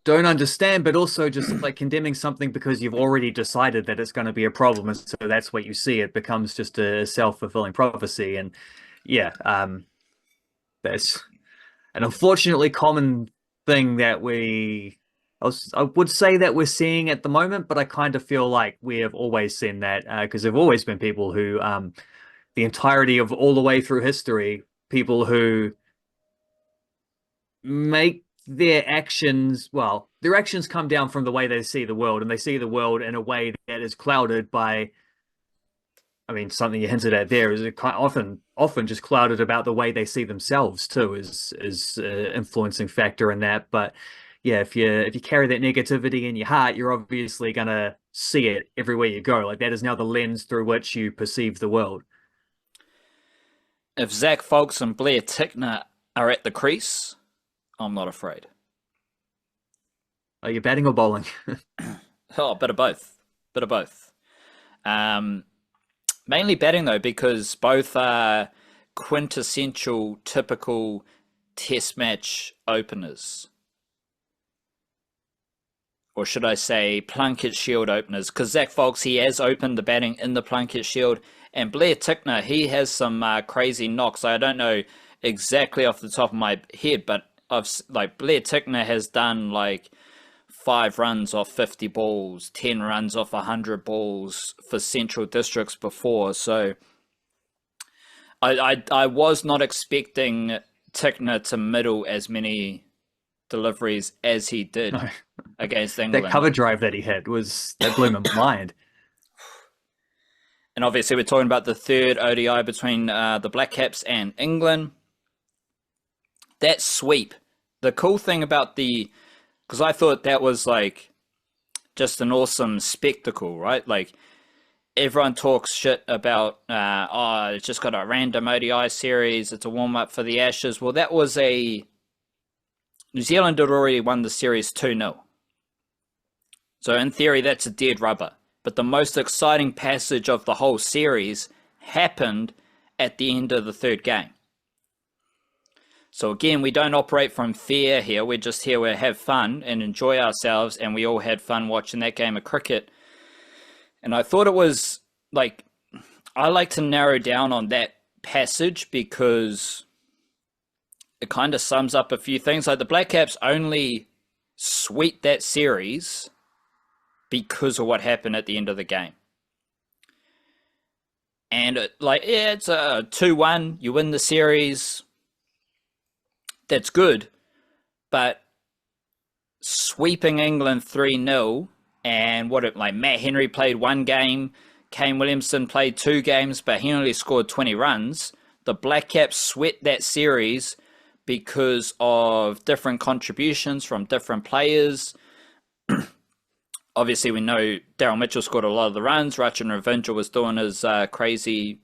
don't understand, but also just like condemning something because you've already decided that it's going to be a problem. And so that's what you see. It becomes just a self-fulfilling prophecy. And yeah, that's an unfortunately common thing that I would say that we're seeing at the moment, but I kind of feel like we have always seen that because there've always been people who, the entirety of all the way through history, people who make their actions come down from the way they see the world, and they see the world in a way that is clouded by, I mean, something you hinted at there is it often just clouded about the way they see themselves too is influencing factor in that. But yeah, if you carry that negativity in your heart, you're obviously gonna see it everywhere you go. Like that is now the lens through which you perceive the world. if Zach Folks and Blair Tickner are at the crease, I'm not afraid. Are you batting or bowling? Oh, a bit of both. Bit of both. Mainly batting though, because both are quintessential, typical test match openers. Or should I say Plunket Shield openers, because Zach Folks, he has opened the batting in the Plunket Shield, and Blair Tickner, he has some crazy knocks. I don't know exactly off the top of my head, but like Blair Tickner has done like 5 runs off 50 balls, 10 runs off 100 balls for Central Districts before. So I was not expecting Tickner to middle as many deliveries as he did No. against England. That cover drive that he had that blew my mind. And obviously we're talking about the third ODI between the Blackcaps and England. That sweep. The cool thing about because I thought that was like just an awesome spectacle, right? Like everyone talks shit about, it's just got a random ODI series. It's a warm up for the Ashes. Well, that was New Zealand had already won the series 2-0. So in theory, that's a dead rubber. But the most exciting passage of the whole series happened at the end of the third game. So again, we don't operate from fear here. We're just here to have fun and enjoy ourselves. And we all had fun watching that game of cricket. And I thought it was like, I like to narrow down on that passage because it kind of sums up a few things. Like the Blackcaps only sweep that series because of what happened at the end of the game. And it's a 2-1. You win the series. That's good. But sweeping England 3-0 and Matt Henry played 1 game, Kane Williamson played 2 games, but he only scored 20 runs. The Blackcaps swept that series because of different contributions from different players. Obviously, we know Daryl Mitchell scored a lot of the runs. Rachin Ravindra was doing his crazy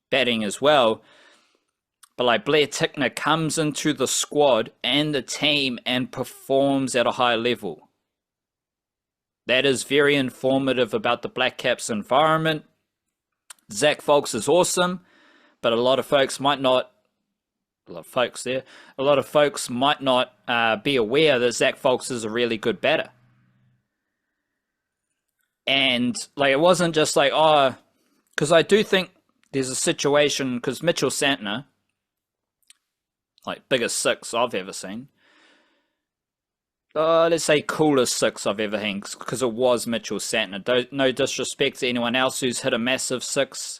batting as well. But like Blair Tickner comes into the squad and the team and performs at a high level. That is very informative about the Blackcaps environment. Zach Folks is awesome, but a lot of folks might not. A lot of folks might not be aware that Zach Folks is a really good batter. And like, it wasn't just like, oh, because I do think there's a situation, because Mitchell Santner, like biggest six I've ever seen, let's say coolest six I've ever seen, because it was Mitchell Santner. No disrespect to anyone else who's hit a massive six.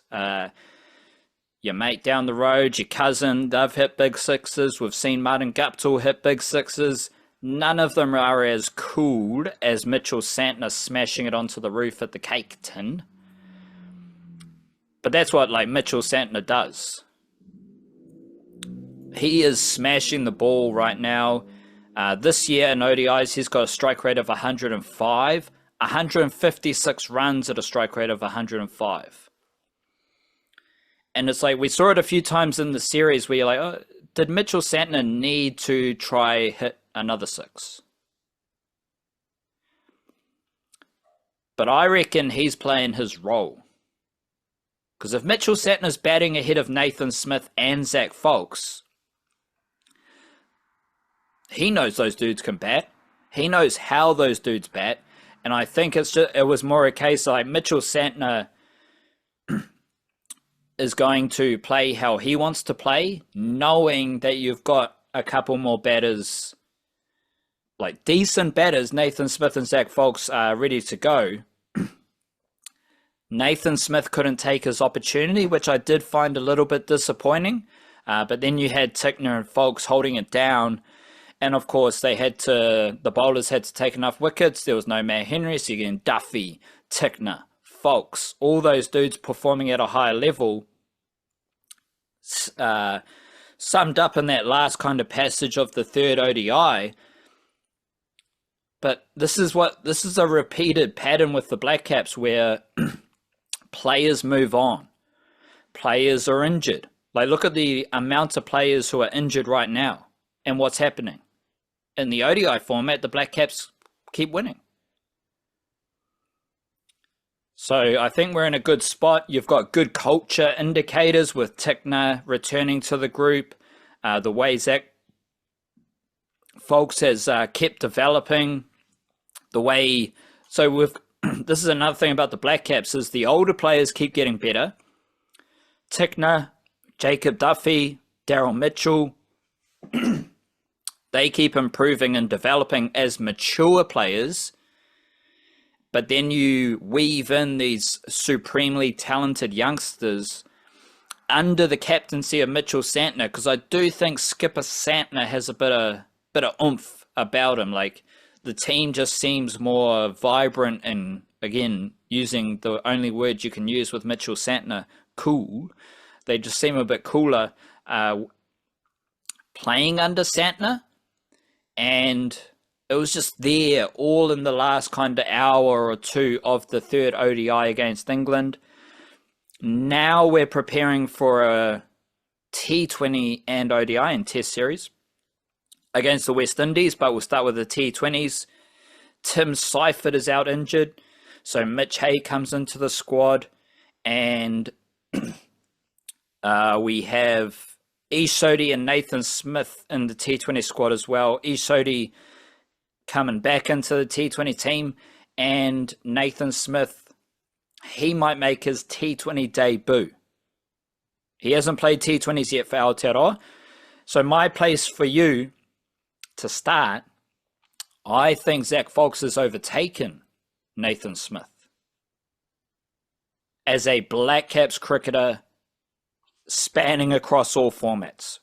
Your mate down the road, your cousin, they've hit big sixes. We've seen Martin Guptill hit big sixes. None of them are as cool as Mitchell Santner smashing it onto the roof at the cake tin. But that's what like Mitchell Santner does. He is smashing the ball right now. This year in ODIs, he's got a strike rate of 105, 156 runs at a strike rate of 105. And it's like, we saw it a few times in the series where you're like, oh, did Mitchell Santner need to try hit another six? But I reckon he's playing his role. Because if Mitchell Santner's batting ahead of Nathan Smith and Zach Folks, he knows those dudes can bat. He knows how those dudes bat. And I think it was more a case of like Mitchell Santner is going to play how he wants to play, knowing that you've got a couple more batters, like decent batters. Nathan Smith and Zach Folks are ready to go. Nathan Smith couldn't take his opportunity, which I did find a little bit disappointing. But then you had Tickner and Folks holding it down. And of course, the bowlers had to take enough wickets. There was no Matt Henry, so you're getting Duffy, Tickner, Folks, all those dudes performing at a higher level, summed up in that last kind of passage of the third ODI. But this is a repeated pattern with the Blackcaps where players move on. Players are injured. Like, look at the amount of players who are injured right now and what's happening. In the ODI format, the Blackcaps keep winning. So I think we're in a good spot. You've got good culture indicators with Tickner returning to the group. The way Zach Folks has kept developing. The way... So this is another thing about the Blackcaps is the older players keep getting better. Tickner, Jacob Duffy, Daryl Mitchell, they keep improving and developing as mature players. But then you weave in these supremely talented youngsters under the captaincy of Mitchell Santner, because I do think Skipper Santner has a bit of oomph about him. Like, the team just seems more vibrant and, again, using the only word you can use with Mitchell Santner, cool. They just seem a bit cooler playing under Santner. And it was just there all in the last kind of hour or two of the third ODI against England. Now we're preparing for a T20 and ODI and Test series against the West Indies, but we'll start with the T20s. Tim Seifert is out injured, so Mitch Hay comes into the squad, and we have Sodhi and Nathan Smith in the T20 squad as well. Sodhi coming back into the T20 team, and Nathan Smith, he might make his T20 debut. He hasn't played T20s yet for Aotearoa. So my place for you to start, I think Zach Folks has overtaken Nathan Smith as a Blackcaps cricketer spanning across all formats.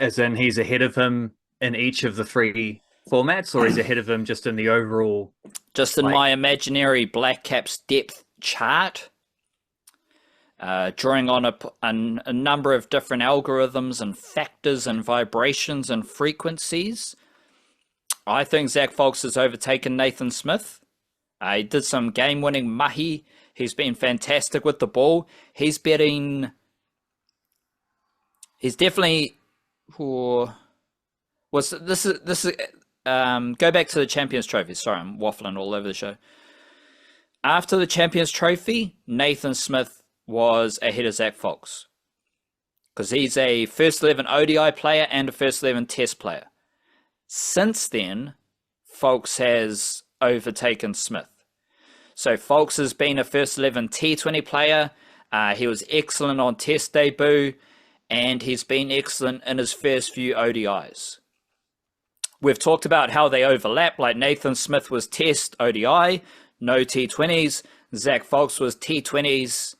As in, he's ahead of him in each of the three formats, or he's ahead of him just in the overall? Just in my imaginary Blackcaps depth chart, drawing on a number of different algorithms and factors and vibrations and frequencies. I think Zach Folks has overtaken Nathan Smith. He did some game-winning mahi. He's been fantastic with the ball. He's definitely... Go back to the Champions Trophy. Sorry, I'm waffling all over the show. After the Champions Trophy, Nathan Smith was ahead of Zach Fox because he's a first 11 ODI player and a first 11 Test player. Since then, Fox has overtaken Smith. So Fox has been a first 11 T20 player. He was excellent on Test debut, and he's been excellent in his first few ODIs. We've talked about how they overlap, like Nathan Smith was Test ODI, no T20s. Zach Fox was T20s,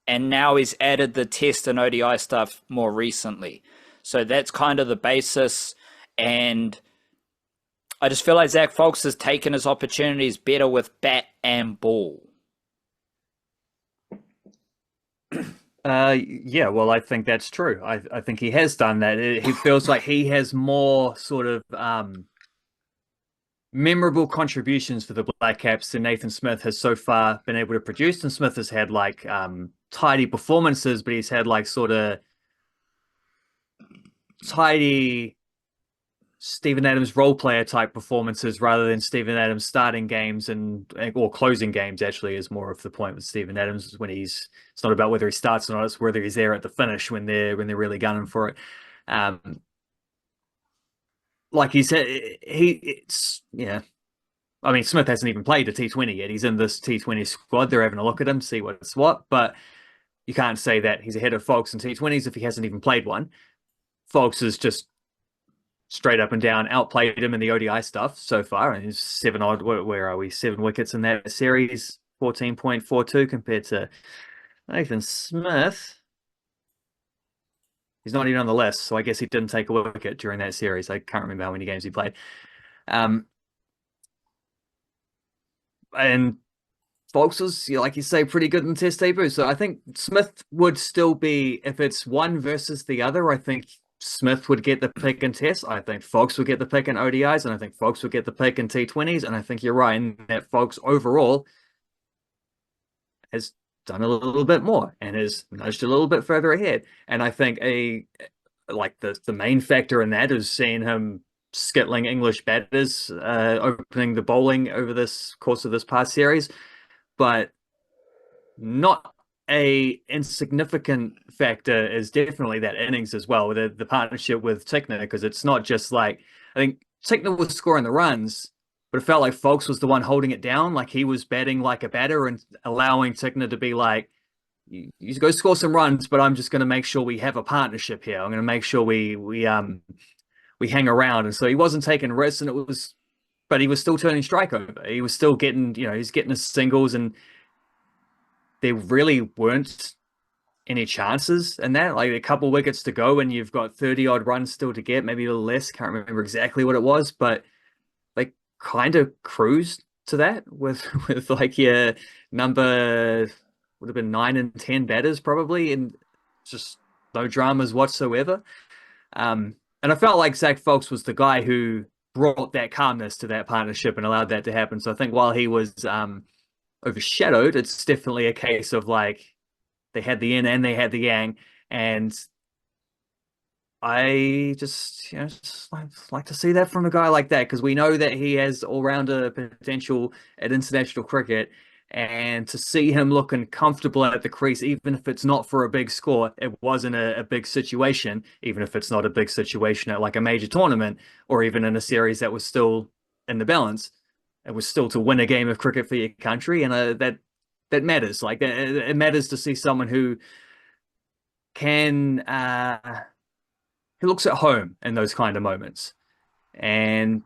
and now he's added the Test and ODI stuff more recently. So that's kind of the basis, and I just feel like Zach Fox has taken his opportunities better with bat and ball. Yeah, well, I think that's true. I think he has done that. He feels like he has more sort of memorable contributions for the Blackcaps than Nathan Smith has so far been able to produce. And Smith has had like tidy performances, but he's had like sort of tidy Steven Adams role player type performances rather than Steven Adams starting games or closing games. Actually, is more of the point with Steven Adams when it's not about whether he starts or not, it's whether he's there at the finish when they're really gunning for it. Like he said, yeah. I mean, Smith hasn't even played a T20 yet. He's in this T20 squad. They're having a look at him, see what's what. But you can't say that he's ahead of Fox in T20s if he hasn't even played one. Fox is just straight up and down outplayed him in the ODI stuff so far. And he's 7 odd. Where are we? 7 wickets in that series, 14.42 compared to Nathan Smith. He's not even on the list, so I guess he didn't take a wicket during that series. I can't remember how many games he played. And Fox was, like you say, pretty good in Test debut. So I think Smith would still be, if it's one versus the other, I think Smith would get the pick in Test. I think Fox would get the pick in ODIs, and I think Fox would get the pick in T20s. And I think you're right in that Fox overall has done a little bit more and has nudged a little bit further ahead. And I think the main factor in that is seeing him skittling English batters, opening the bowling over this course of this past series, but not a insignificant factor is definitely that innings as well, the partnership with Tickner, because it's not just like, I think Tickner was scoring the runs, but it felt like Fox was the one holding it down. Like he was batting like a batter and allowing Tickner to be like, you go score some runs, but I'm just going to make sure we have a partnership here. I'm going to make sure we hang around. And so he wasn't taking risks, but he was still turning strike over. He was still getting, he's getting his singles, and there really weren't any chances in that. Like a couple wickets to go, and you've got 30 odd runs still to get, maybe a little less. Can't remember exactly what it was, but they kind of cruised to that with like your number would have been 9 and 10 batters probably, and just no dramas whatsoever. And I felt like Zach Fox was the guy who brought that calmness to that partnership and allowed that to happen. So I think while he was overshadowed, it's definitely a case of like they had the yin and they had the yang, and I just like to see that from a guy like that, because we know that he has all-rounder potential at international cricket, and to see him looking comfortable at the crease, even if it's not for a big score, it wasn't a big situation, even if it's not a big situation at like a major tournament or even in a series that was still in the balance, it was still to win a game of cricket for your country, and that matters. Like it matters to see someone who can who looks at home in those kind of moments. And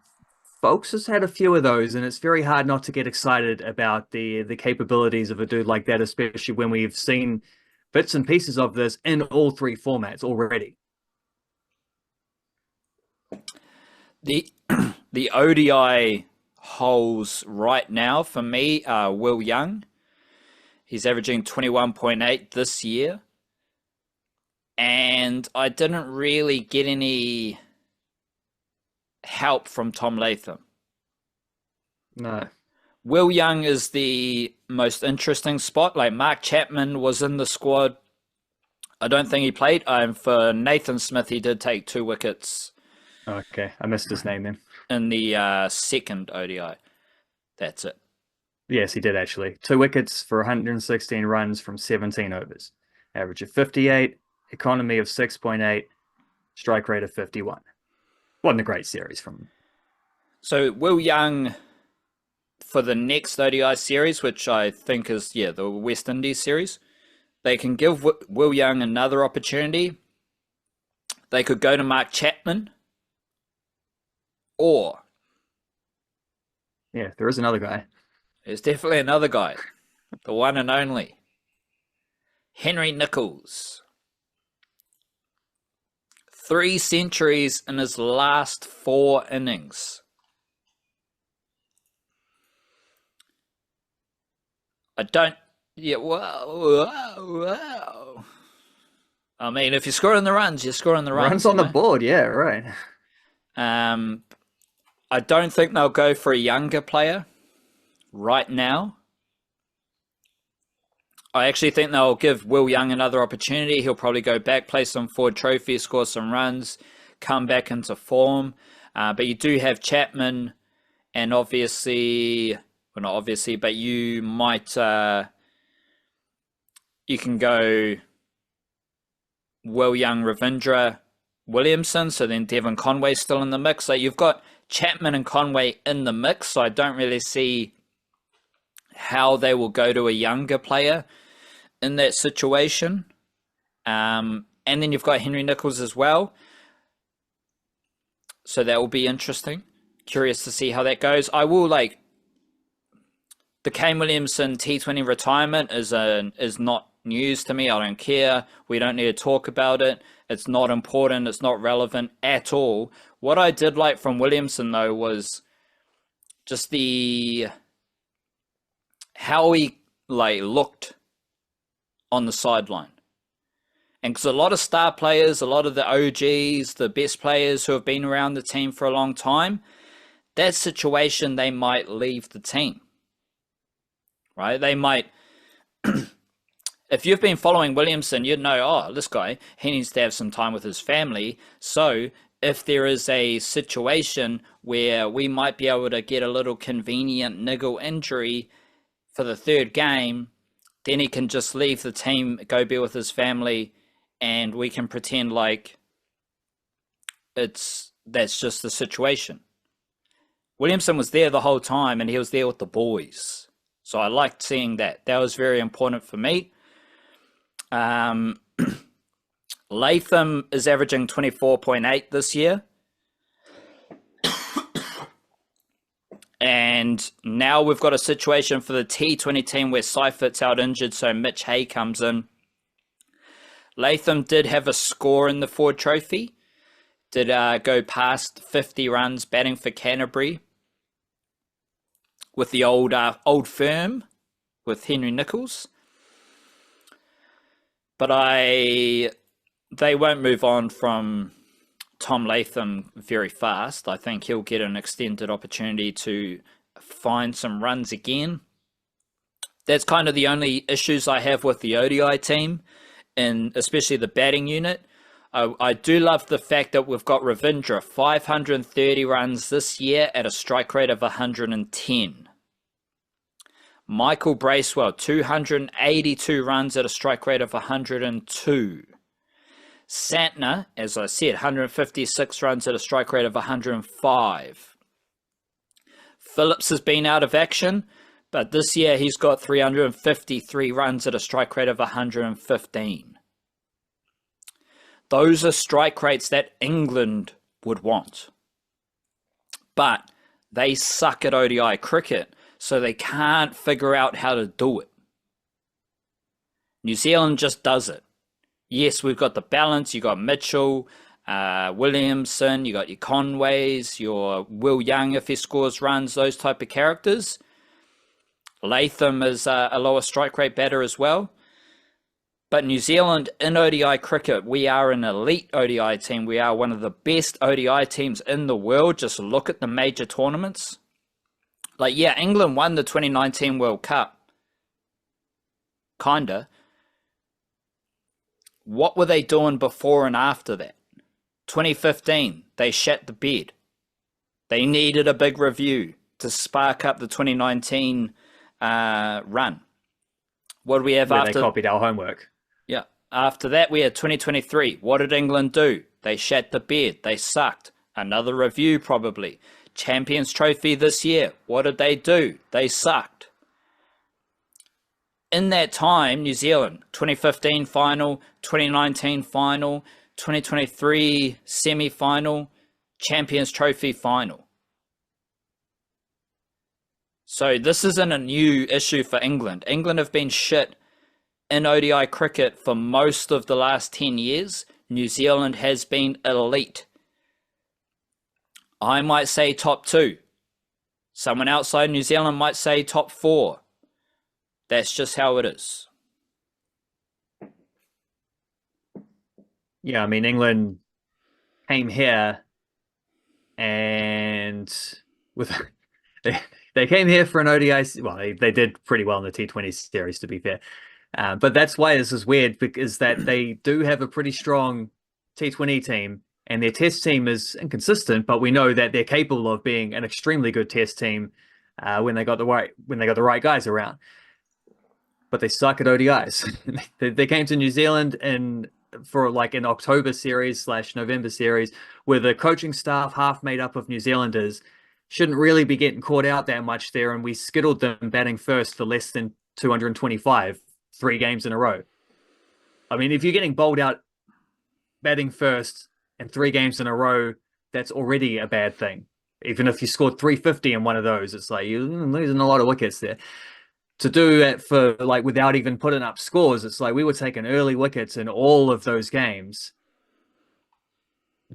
Folks has had a few of those, and it's very hard not to get excited about the capabilities of a dude like that, especially when we've seen bits and pieces of this in all 3 formats already. The ODI holes right now for me are Will Young. He's averaging 21.8 this year. And I didn't really get any help from Tom Latham. No. Will Young is the most interesting spot. Like Mark Chapman was in the squad. I don't think he played. For Nathan Smith, he did take 2 wickets. Okay, I missed his name then. In the second ODI. That's it. Yes, he did actually. 2 wickets for 116 runs from 17 overs. Average of 58, economy of 6.8, strike rate of 51. Wasn't a great series from him. So Will Young for the next ODI series, which I think is, the West Indies series, they can give Will Young another opportunity. They could go to Mark Chapman, or Yeah, there is another guy. there's definitely another guy, the one and only Henry Nicholls. 3 centuries in his last 4 innings. Wow. I mean, if you're scoring the runs, you're scoring the runs. Runs on the board, yeah, right. I don't think they'll go for a younger player right now. I actually think they'll give Will Young another opportunity. He'll probably go back, play some Ford Trophy, score some runs, come back into form. But you do have Chapman, and obviously, well, not obviously, but you might, you can go Will Young, Ravindra, Williamson, so then Devon Conway's still in the mix. So you've got Chapman and Conway in the mix, so I don't really see how they will go to a younger player in that situation. And then you've got Henry Nicholls as well. So that will be interesting. Curious to see how that goes. I will the Kane Williamson T20 retirement is not news to me. I don't care. We don't need to talk about it. It's not important. It's not relevant at all. What I did like from Williamson, though, was just how he looked on the sideline. And because a lot of star players, a lot of the OGs, the best players who have been around the team for a long time, that situation, they might leave the team. Right? They might... If you've been following Williamson, you'd know, this guy, he needs to have some time with his family. So if there is a situation where we might be able to get a little convenient niggle injury for the 3rd game, then he can just leave the team, go be with his family, and we can pretend like that's just the situation. Williamson was there the whole time, and he was there with the boys. So I liked seeing that. That was very important for me. Latham is averaging 24.8 this year. And now we've got a situation for the T20 team where Seifert's out injured, so Mitch Hay comes in. Latham did have a score in the Ford Trophy. Did go past 50 runs batting for Canterbury with the old firm with Henry Nicholls. But they won't move on from Tom Latham very fast. I think he'll get an extended opportunity to find some runs again. That's kind of the only issues I have with the ODI team, and especially the batting unit. I do love the fact that we've got Ravindra, 530 runs this year at a strike rate of 110. Michael Bracewell, 282 runs at a strike rate of 102. Santner, as I said, 156 runs at a strike rate of 105. Phillips has been out of action, but this year he's got 353 runs at a strike rate of 115. Those are strike rates that England would want. But they suck at ODI cricket, so they can't figure out how to do it. New Zealand just does it. Yes, we've got the balance. You got Mitchell, Williamson, you got your Conways, your Will Young if he scores runs, those type of characters. Latham is a lower strike rate batter as well. But New Zealand in ODI cricket, we are an elite ODI team. We are one of the best ODI teams in the world. Just look at the major tournaments. England won the 2019 World Cup. Kinda. What were they doing before and after that? 2015, they shat the bed. They needed a big review to spark up the 2019 run. What do we have Where after? they copied our homework. Yeah. After that, we had 2023. What did England do? They shat the bed. They sucked. Another review, probably. Champions Trophy this year. What did they do? They sucked. In that time, New Zealand, 2015 final, 2019 final, 2023 semi-final, Champions Trophy final. So this isn't a new issue for England. England have been shit in ODI cricket for most of the last 10 years. New Zealand has been elite. I might say top 2. Someone outside New Zealand might say top 4. That's just how it is. Yeah, I mean, England came here and with they came here for an ODI. Well, they did pretty well in the T20 series, to be fair. But that's why this is weird, because that they do have a pretty strong T20 team, and their test team is inconsistent, but we know that they're capable of being an extremely good test team when they got the right guys around. But they suck at ODIs. They came to New Zealand for like an October series / November series, where the coaching staff, half made up of New Zealanders, shouldn't really be getting caught out that much there, and we skittled them batting first for less than 225, 3 games in a row. I mean, if you're getting bowled out batting first and 3 games in a row, that's already a bad thing. Even if you scored 350 in one of those, it's like you're losing a lot of wickets there. To do it for like without even putting up scores, it's like we were taking early wickets in all of those games.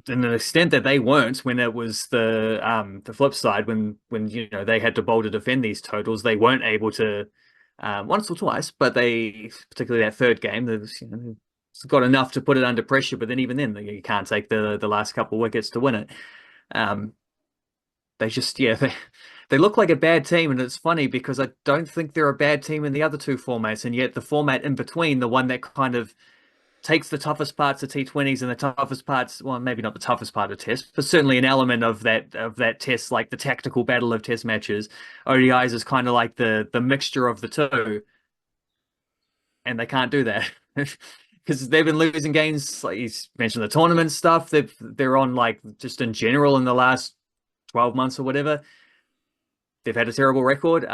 And the extent that they weren't, when it was the flip side, when they had to bowl to defend these totals, they weren't able to once or twice, but they, particularly that third game, they've got enough to put it under pressure. But then even then, you can't take the last couple of wickets to win it. They just they look like a bad team, and it's funny because I don't think they're a bad team in the other 2 formats, and yet the format in between, the one that kind of takes the toughest parts of T20s and the toughest parts, well, maybe not the toughest part of Test, but certainly an element of that Test, like the tactical battle of Test matches. ODIs is kind of like the mixture of the two, and they can't do that because they've been losing games. Like you mentioned, the tournament stuff. They're on, like, just in general in the last 12 months or whatever, they've had a terrible record.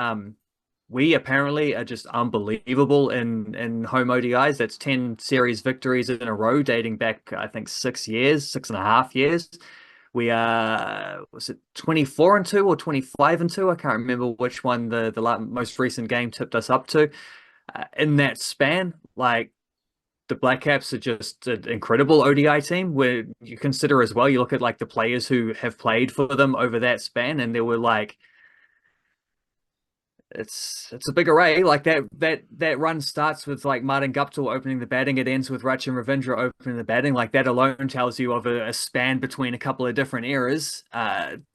We apparently are just unbelievable in home ODIs. That's 10 series victories in a row, dating back, I think, 6.5 years. We are, was it 24-2 or 25-2? I can't remember which one the most recent game tipped us up to. In that span, like, the Blackcaps are just an incredible ODI team, where you consider as well, you look at like the players who have played for them over that span, and there were like, it's a big array. Like that run starts with like Martin Guptill opening the batting. It ends with Rachin Ravindra opening the batting. Like, that alone tells you of a span between a couple of different eras.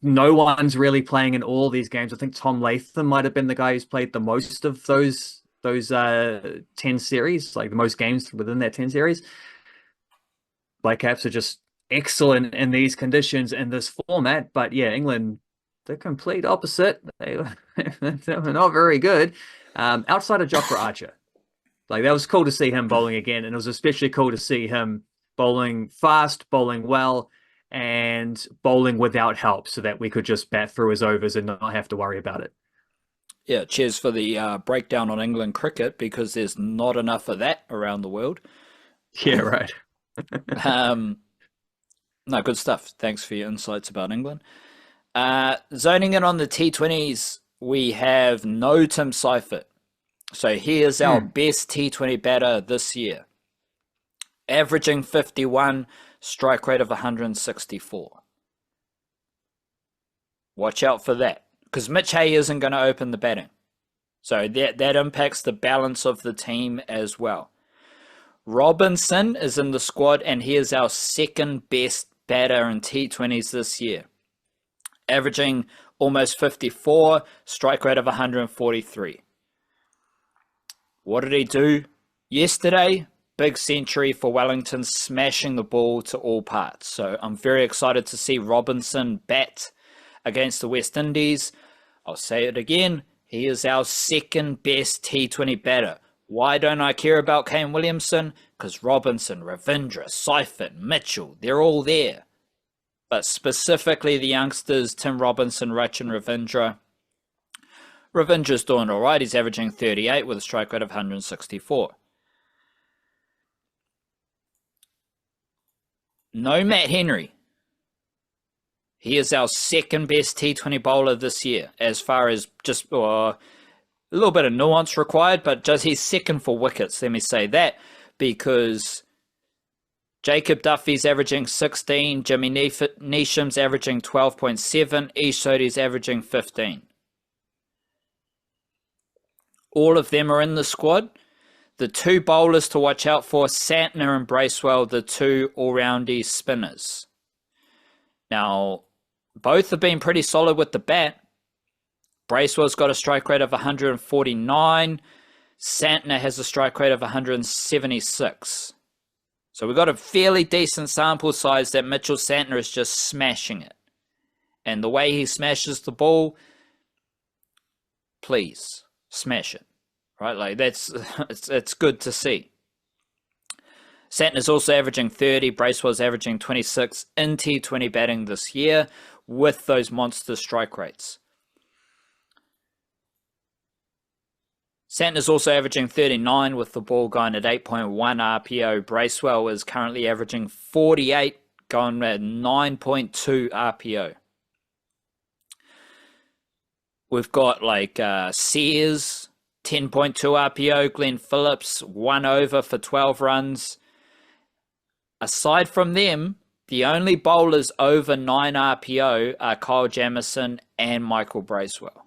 No one's really playing in all these games. I think Tom Latham might have been the guy who's played the most of those 10 series, like the most games within that 10 series. Blackcaps are just excellent in these conditions in this format. But yeah, England, the complete opposite. They're not very good. Outside of Jofra Archer, like, that was cool to see him bowling again, and it was especially cool to see him bowling fast, bowling well, and bowling without help, so that we could just bat through his overs and not have to worry about it. Yeah, cheers for the breakdown on England cricket, because there's not enough of that around the world. Yeah, right. No, good stuff. Thanks for your insights about England. Zoning in on the T20s, we have no Tim Seifert. So here's our best T20 batter this year. Averaging 51, strike rate of 164. Watch out for that, because Mitch Hay isn't going to open the batting. So that impacts the balance of the team as well. Robinson is in the squad, and he is our second best batter in T20s this year. Averaging almost 54, strike rate of 143. What did he do yesterday? Big century for Wellington, smashing the ball to all parts. So I'm very excited to see Robinson bat against the West Indies. I'll say it again. He is our second best T20 batter. Why don't I care about Kane Williamson? Because Robinson, Ravindra, Seifert, Mitchell, they're all there. But specifically the youngsters, Tim Robinson, Rich and Ravindra. Ravindra's doing all right. He's averaging 38 with a strike rate of 164. No Matt Henry. He is our second best T20 bowler this year, as far as just a little bit of nuance required, but just he's second for wickets. Let me say that, because Jacob Duffy's averaging 16, Jimmy Neesham's averaging 12.7, Ish Sodhi's averaging 15. All of them are in the squad. The two bowlers to watch out for, Santner and Bracewell, the two all-roundy spinners. Now, both have been pretty solid with the bat. Bracewell's got a strike rate of 149. Santner has a strike rate of 176. So we've got a fairly decent sample size that Mitchell Santner is just smashing it. And the way he smashes the ball, please, smash it. Right? Like it's good to see. Santner's also averaging 30. Bracewell's averaging 26 in T20 batting this year with those monster strike rates. Santner's also averaging 39 with the ball going at 8.1 RPO. Bracewell is currently averaging 48, going at 9.2 RPO. We've got like Sears, 10.2 RPO. Glenn Phillips, 1 over for 12 runs. Aside from them, the only bowlers over 9 RPO are Kyle Jamieson and Michael Bracewell.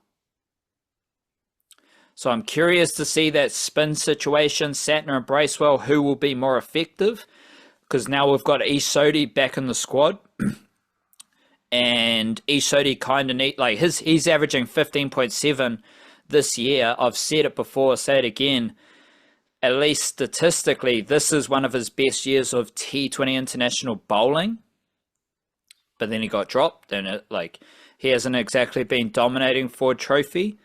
So I'm curious to see that spin situation, Santner and Bracewell, who will be more effective, because now we've got Ish Sodhi back in the squad. And Ish Sodhi kind of need, like he's averaging 15.7 this year. I've said it before, I'll say it again. At least statistically, this is one of his best years of T20 international bowling. But then he got dropped, and he hasn't exactly been dominating for a trophy.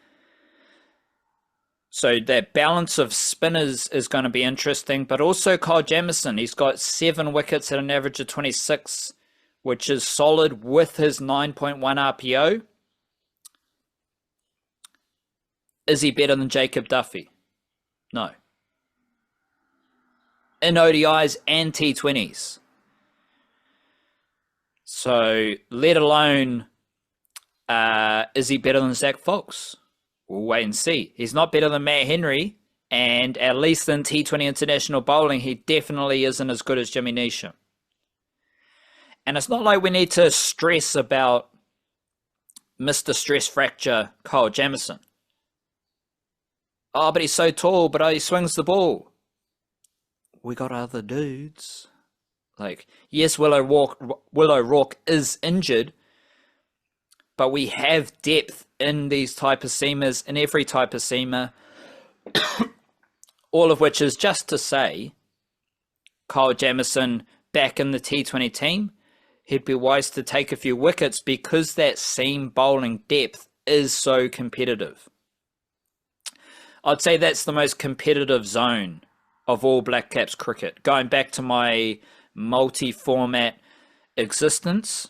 So that balance of spinners is going to be interesting. But also Kyle Jamieson, he's got 7 wickets at an average of 26, which is solid with his 9.1 RPO. Is he better than Jacob Duffy? No. In ODIs and T20s. So, let alone, is he better than Zach Fox? We'll wait and see. He's not better than Matt Henry, and at least in T20 international bowling, he definitely isn't as good as Jimmy Neesham. And it's not like we need to stress about Mr. Stress Fracture Kyle Jamieson. Oh, but he's so tall, but he swings the ball. We got other dudes. Yes, Will O'Rourke is injured, but we have depth in these type of seamers, in every type of seamer. All of which is just to say, Kyle Jamieson back in the T20 team, he'd be wise to take a few wickets because that seam bowling depth is so competitive. I'd say that's the most competitive zone of all Blackcaps cricket. Going back to my multi-format existence,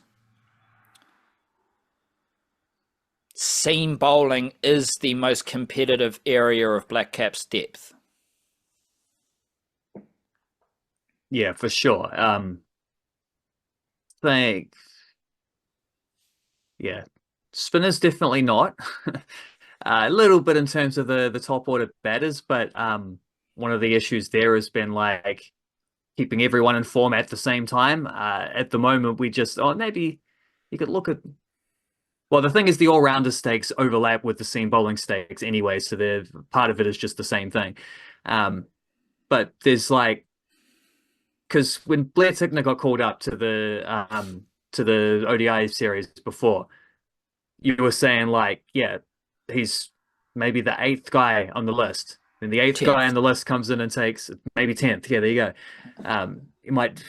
seam bowling is the most competitive area of Blackcaps depth. Yeah, for sure. Spinners definitely not. A little bit in terms of the top order batters, but one of the issues there has been keeping everyone in form at the same time. At the moment, we just maybe you could look at. Well, the thing is, the all-rounder stakes overlap with the seam bowling stakes anyway, so the part of it is just the same thing. But there's because when Blair Tickner got called up to the ODI series before, you were saying he's maybe the 8th guy on the list. And the 8th guy on the list comes in and takes maybe 10th. Yeah, there you go. He might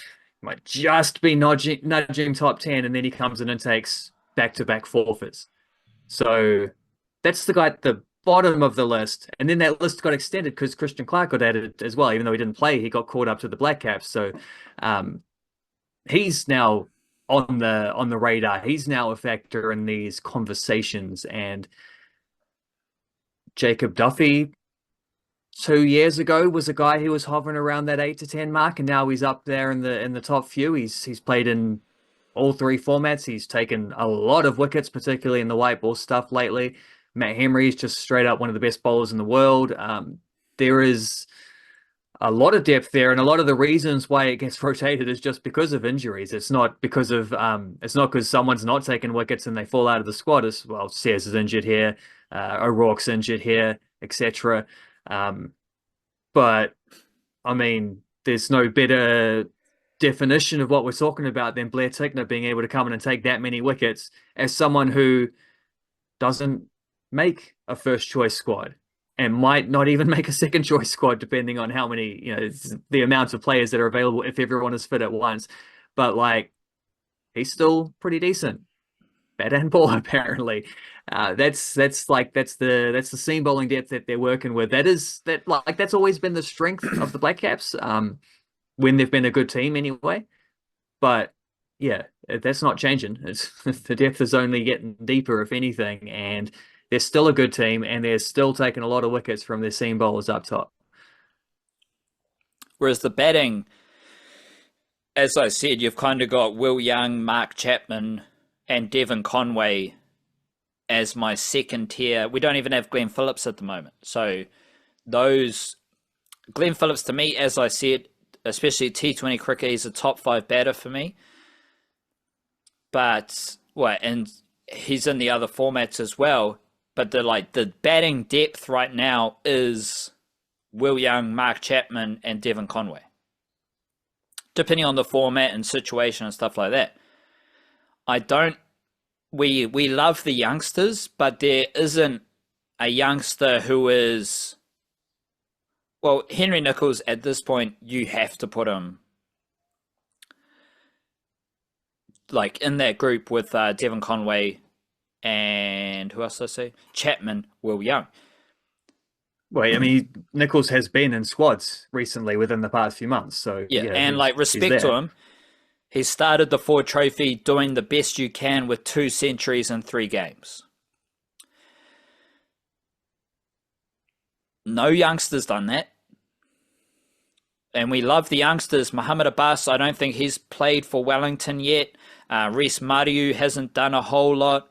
just be nudging top 10, and then he comes in and takes back-to-back forfeits. So that's the guy, the bottom of the list, and then that list got extended because Christian Clark got added as well. Even though he didn't play, he got called up to the Blackcaps. So he's now on the radar. He's now a factor in these conversations. And Jacob Duffy 2 years ago was a guy who was hovering around that 8 to 10 mark, and now he's up there in the top few. He's played in all three formats. He's taken a lot of wickets, particularly in the white ball stuff lately. Matt Henry is just straight up one of the best bowlers in the world. There is a lot of depth there, and a lot of the reasons why it gets rotated is just because of injuries. It's not because of someone's not taking wickets and they fall out of the squad. As well, Sears is injured here, O'Rourke's injured here, etc. But I mean, there's no better definition of what we're talking about than Blair Tickner being able to come in and take that many wickets as someone who doesn't make a first choice squad and might not even make a second choice squad, depending on how many, the amounts of players that are available if everyone is fit at once. But like, he's still pretty decent. Bat and ball, apparently. That's the seam bowling depth that they're working with. That's always been the strength of the Blackcaps, when they've been a good team anyway. But yeah, that's not changing. The depth is only getting deeper, if anything, and they're still a good team, and they're still taking a lot of wickets from their seam bowlers up top. Whereas the batting, as I said, you've kind of got Will Young, Mark Chapman, and Devon Conway as my second tier. We don't even have Glenn Phillips at the moment. So Glenn Phillips, to me, as I said, especially T20 cricket, he's a top 5 batter for me. And he's in the other formats as well. But the batting depth right now is Will Young, Mark Chapman, and Devon Conway, depending on the format and situation and stuff like that. We love the youngsters, but there isn't a youngster who is, well, Henry Nicholls at this point, you have to put him like in that group with Devon Conway and who else did I say? Chapman, Will Young. Well, I mean, Nicholls has been in squads recently within the past few months. So yeah, and like respect to him. He started the Ford Trophy doing the best you can with 2 centuries in 3 games. No youngsters done that. And we love the youngsters. Muhammad Abbas, I don't think he's played for Wellington yet. Reece Mariu hasn't done a whole lot.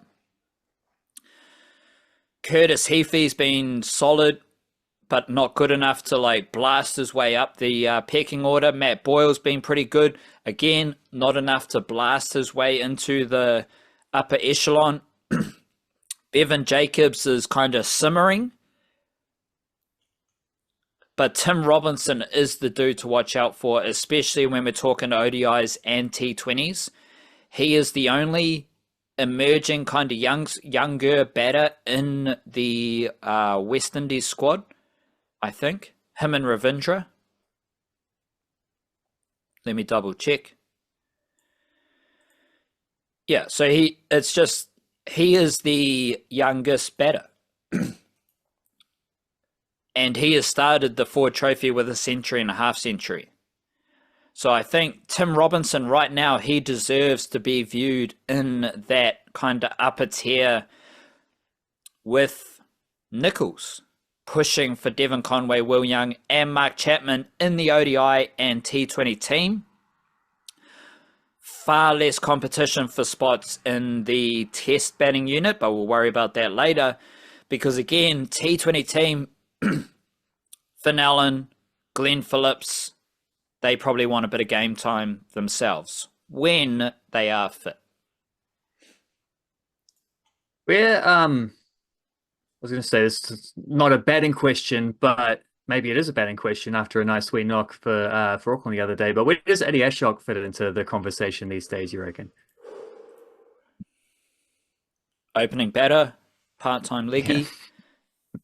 Curtis Heafy's been solid, but not good enough to like blast his way up the pecking order. Matt Boyle's been pretty good. Again, not enough to blast his way into the upper echelon. Bevan Jacobs is kind of simmering. But Tim Robinson is the dude to watch out for, especially when we're talking ODIs and T20s. He is the only emerging kind of younger batter in the West Indies squad, I think. Him and Ravindra. Let me double check. Yeah, so he is the youngest batter. And he has started the Ford Trophy with a century and a half century. So I think Tim Robinson right now, he deserves to be viewed in that kind of upper tier with Nicholls pushing for Devon Conway, Will Young, and Mark Chapman in the ODI and T20 team. Far less competition for spots in the test batting unit, but we'll worry about that later. Because again, T20 team, Finn Allen, Glenn Phillips, they probably want a bit of game time themselves when they are fit. I was going to say this is not a batting question, but maybe it is a batting question after a nice sweet knock for Auckland the other day. But where does Eddie Ashok fit into the conversation these days, you reckon? Opening batter, part-time leggy.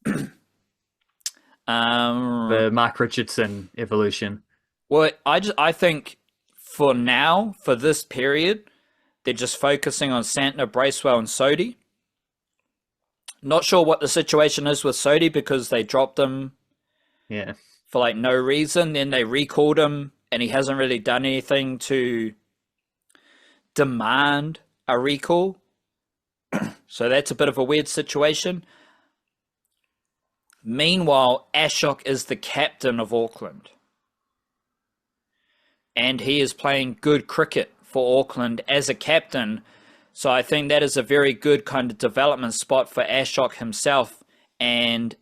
Yeah. The Mark Richardson evolution. Well, I think for now, for this period, they're just focusing on Santner, Bracewell, and Sodhi. Not sure what the situation is with Sodi because they dropped him Yeah. for like no reason. Then they recalled him and he hasn't really done anything to demand a recall. So that's a bit of a weird situation. Meanwhile, Ashok is the captain of Auckland. And he is playing good cricket for Auckland as a captain. So I think that is a very good kind of development spot for Ashok himself. And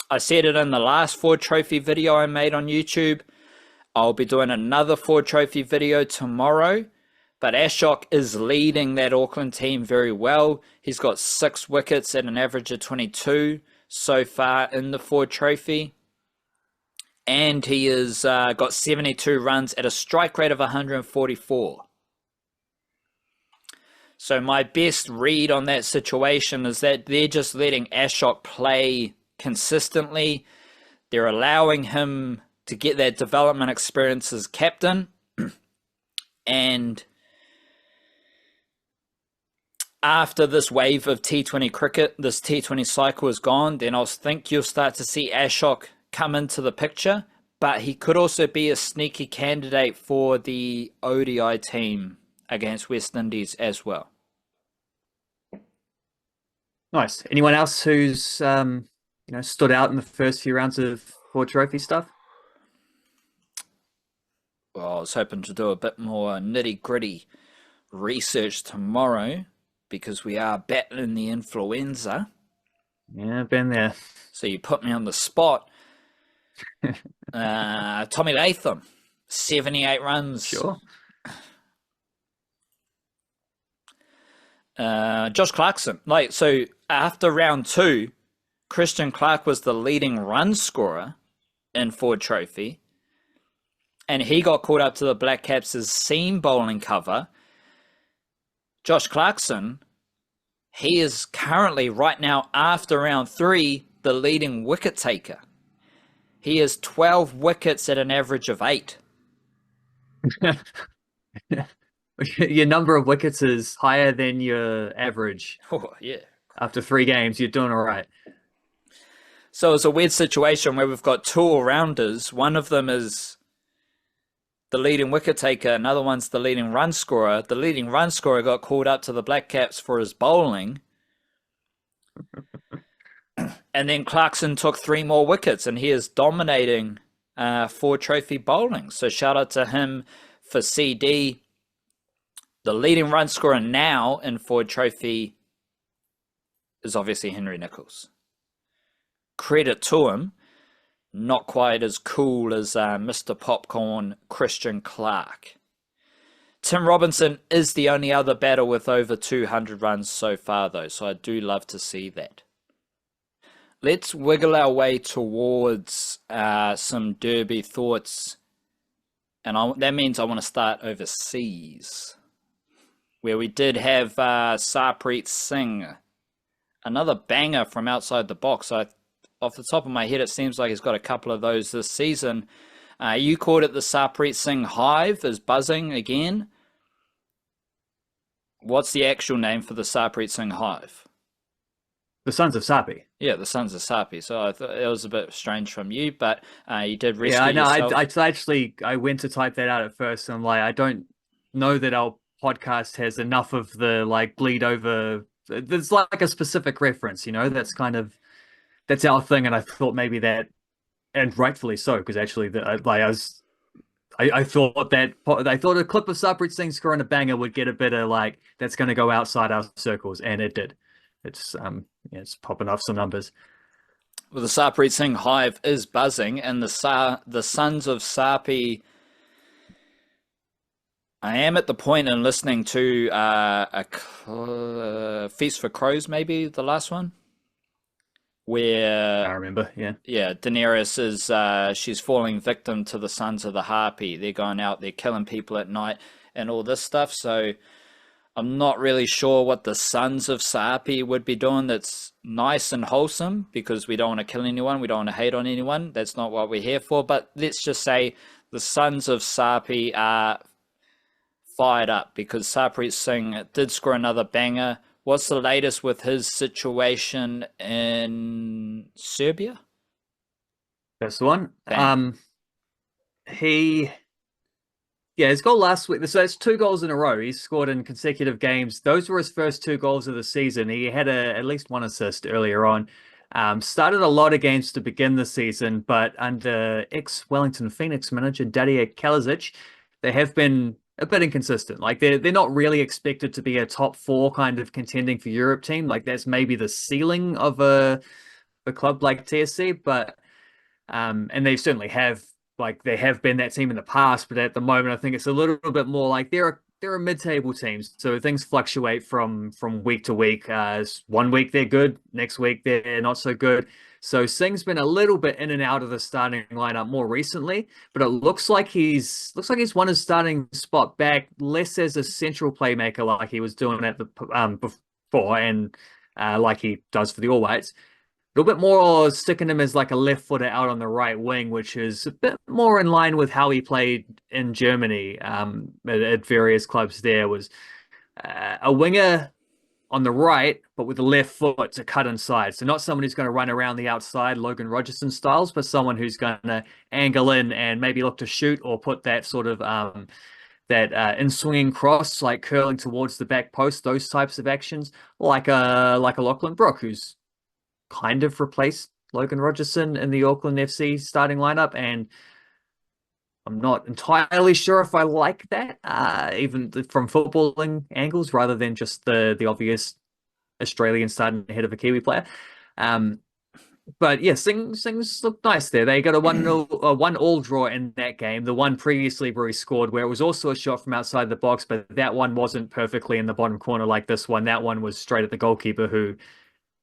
I said it in the last Ford Trophy video I made on YouTube. I'll be doing another Ford Trophy video tomorrow. But Ashok is leading that Auckland team very well. He's got 6 wickets at an average of 22 so far in the Ford Trophy. And he has got 72 runs at a strike rate of 144. So my best read on that situation is that they're just letting Ashok play consistently. They're allowing him to get that development experience as captain. And after this wave of T20 cricket, this T20 cycle is gone, then I think you'll start to see Ashok come into the picture. But he could also be a sneaky candidate for the ODI team against West Indies as well. Nice. Anyone else who's stood out in the first few rounds of Ford Trophy stuff? Well, I was hoping to do a bit more nitty-gritty research tomorrow because we are battling the influenza. Yeah, been there. So you put me on the spot. Tommy Latham, 78 runs. Sure. Josh Clarkson. So after round 2, Christian Clark was the leading run scorer in Ford Trophy. And he got called up to the Blackcaps' seam bowling cover. Josh Clarkson, he is currently, right now, after round 3, the leading wicket taker. He has 12 wickets at an average of 8. Your number of wickets is higher than your average. Oh, yeah. After 3 games, you're doing all right. So it's a weird situation where we've got 2 all-rounders. One of them is the leading wicket taker. Another one's the leading run scorer. The leading run scorer got called up to the Blackcaps for his bowling. And then Clarkson took 3 more wickets, and he is dominating Ford Trophy bowling. So shout out to him for CD. The leading run scorer now in Ford Trophy is obviously Henry Nicholls. Credit to him. Not quite as cool as Mr. Popcorn Christian Clark. Tim Robinson is the only other batter with over 200 runs so far, though, so I do love to see that. Let's wiggle our way towards some Derby thoughts. And that means I want to start overseas, where we did have Sarpreet Singh. Another banger from outside the box. Off the top of my head, it seems like he's got a couple of those this season. You called it the Sarpreet Singh Hive, is buzzing again. What's the actual name for the Sarpreet Singh Hive? The Sons of Sarpi. Yeah, the Sons of Sarpi. So I thought it was a bit strange from you, but you did rescue I know. yourself. I went to type that out at first, and I'm like, I don't know that our podcast has enough of the bleed over. There's like a specific reference, that's our thing, and I thought maybe that, and rightfully so, because actually, I thought a clip of Sarpreet Singh scoring a banger would get a bit of that's going to go outside our circles, and it did. It's popping off some numbers. Well, the Sarpreet Singh Hive is buzzing, and the Sons of Sarpi. I am at the point in listening to Feast for Crows, maybe the last one, where I remember, yeah, Daenerys is she's falling victim to the Sons of the Harpy. They're going out, they're killing people at night, and all this stuff. So I'm not really sure what the Sons of Sarpi would be doing that's nice and wholesome, because we don't want to kill anyone, we don't want to hate on anyone. That's not what we're here for. But let's just say the Sons of Sarpi are fired up because Sarpreet Singh did score another banger What's the latest with his situation in Serbia? That's the one. Thank. He Yeah, his goal last week. So it's 2 goals in a row. He's scored in consecutive games. Those were his first 2 goals of the season. He had at least one assist earlier on. Started a lot of games to begin the season, but under ex-Wellington Phoenix manager Daria Kalazic, they have been a bit inconsistent. Like they're not really expected to be a top four kind of contending for Europe team. Like that's maybe the ceiling of a club like TSC, but and they certainly have, like they have been that team in the past, but at the moment I think it's a little bit more like they're a mid-table teams, so things fluctuate from week to week. One week they're good, next week they're not so good. So Singh's been a little bit in and out of the starting lineup more recently, but it looks like he's won his starting spot back, less as a central playmaker like he was doing at the before, and like he does for the All Whites. A little bit more sticking him as like a left footer out on the right wing, which is a bit more in line with how he played in Germany at various clubs there. Was a winger on the right, but with the left foot to cut inside. So not someone who's going to run around the outside, Logan Rogerson styles, but someone who's going to angle in and maybe look to shoot or put that sort of that in swinging cross, like curling towards the back post. Those types of actions, like a Lachlan Brook, who's kind of replaced Logan Rogerson in the Auckland FC starting lineup, and I'm not entirely sure if I like that, even from footballing angles, rather than just the obvious Australian starting ahead of a Kiwi player. But yeah, Singh's looked nice there. They got a 1-1 draw in that game. The one previously where he scored, where it was also a shot from outside the box, but that one wasn't perfectly in the bottom corner like this one. That one was straight at the goalkeeper, who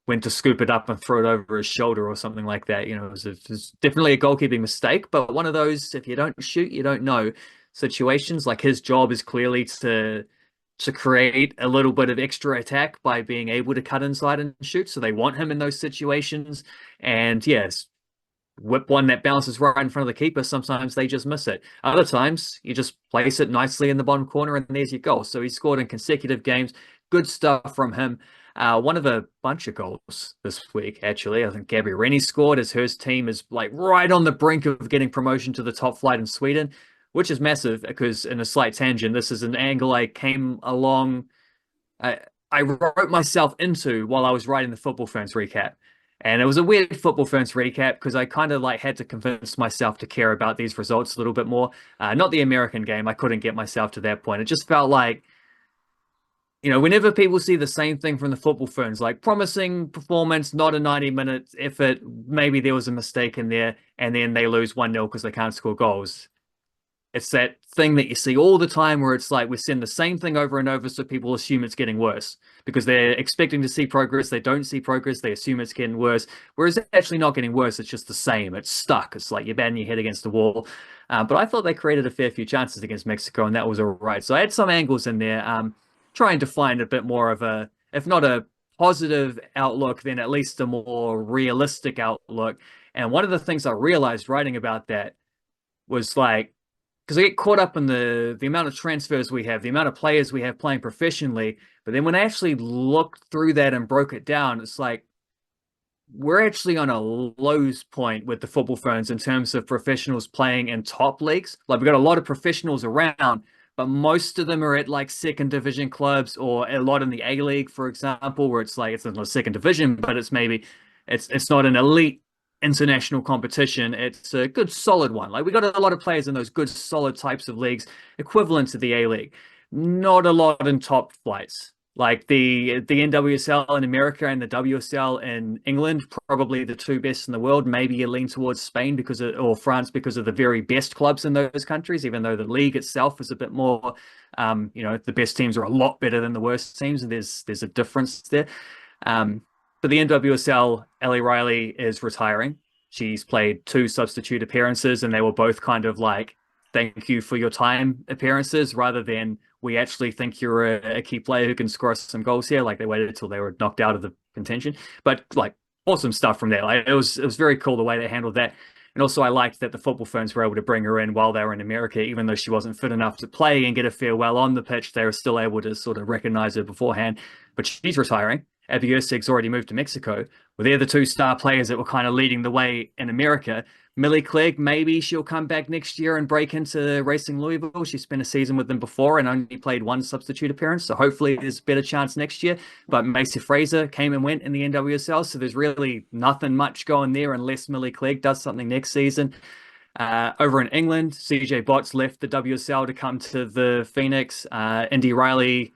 went to scoop it up and throw it over his shoulder or something like that. It was definitely a goalkeeping mistake, but one of those, if you don't shoot, you don't know situations. Like his job is clearly to create a little bit of extra attack by being able to cut inside and shoot. So they want him in those situations. And yes, whip one that bounces right in front of the keeper. Sometimes they just miss it. Other times you just place it nicely in the bottom corner and there's your goal. So he scored in consecutive games. Good stuff from him. One of a bunch of goals this week, actually. I think Gabby Rennie scored as her team is like right on the brink of getting promotion to the top flight in Sweden, which is massive because, in a slight tangent, this is an angle I came along, I wrote myself into while I was writing the Football Ferns recap. And it was a weird Football Ferns recap because I kind of like had to convince myself to care about these results a little bit more. Not the American game. I couldn't get myself to that point. It just felt like, whenever people see the same thing from the Football Ferns, like promising performance, not a 90-minute effort, maybe there was a mistake in there, and then they lose 1-0 because they can't score goals. It's that thing that you see all the time where it's like we send the same thing over and over so people assume it's getting worse because they're expecting to see progress. They don't see progress. They assume it's getting worse, whereas it's actually not getting worse. It's just the same. It's stuck. It's like you're batting your head against the wall. But I thought they created a fair few chances against Mexico, and that was all right. So I had some angles in there, trying to find a bit more of a, if not a positive outlook, then at least a more realistic outlook. And one of the things I realized writing about that was like, because I get caught up in the amount of transfers we have, the amount of players we have playing professionally. But then when I actually looked through that and broke it down, it's like we're actually on a lows point with the Football Ferns in terms of professionals playing in top leagues. Like we've got a lot of professionals around, but most of them are at like second division clubs or a lot in the A-League, for example, where it's like it's not a second division, but it's not an elite international competition. It's a good solid one. Like we got a lot of players in those good solid types of leagues equivalent to the A-League. Not a lot in top flights. Like the NWSL in America and the WSL in England, probably the two best in the world. Maybe you lean towards Spain or France because of the very best clubs in those countries, even though the league itself is a bit more, the best teams are a lot better than the worst teams, and there's a difference there. But the NWSL, Ellie Riley is retiring. She's played 2 substitute appearances, and they were both kind of like, thank you for your time appearances, rather than we actually think you're a key player who can score us some goals here. Like they waited until they were knocked out of the contention. But like awesome stuff from there. Like it was very cool the way they handled that. And also I liked that the football firms were able to bring her in while they were in America, even though she wasn't fit enough to play and get a farewell on the pitch. They were still able to sort of recognize her beforehand. But she's retiring. Abby Erceg's already moved to Mexico. Well, they're the two star players that were kind of leading the way in America. Millie Clegg, maybe she'll come back next year and break into Racing Louisville. She spent a season with them before and only played one substitute appearance, so hopefully there's a better chance next year. But Macy Fraser came and went in the NWSL, so there's really nothing much going there unless Millie Clegg does something next season. Over in England, CJ Botts left the WSL to come to the Phoenix. Indy Riley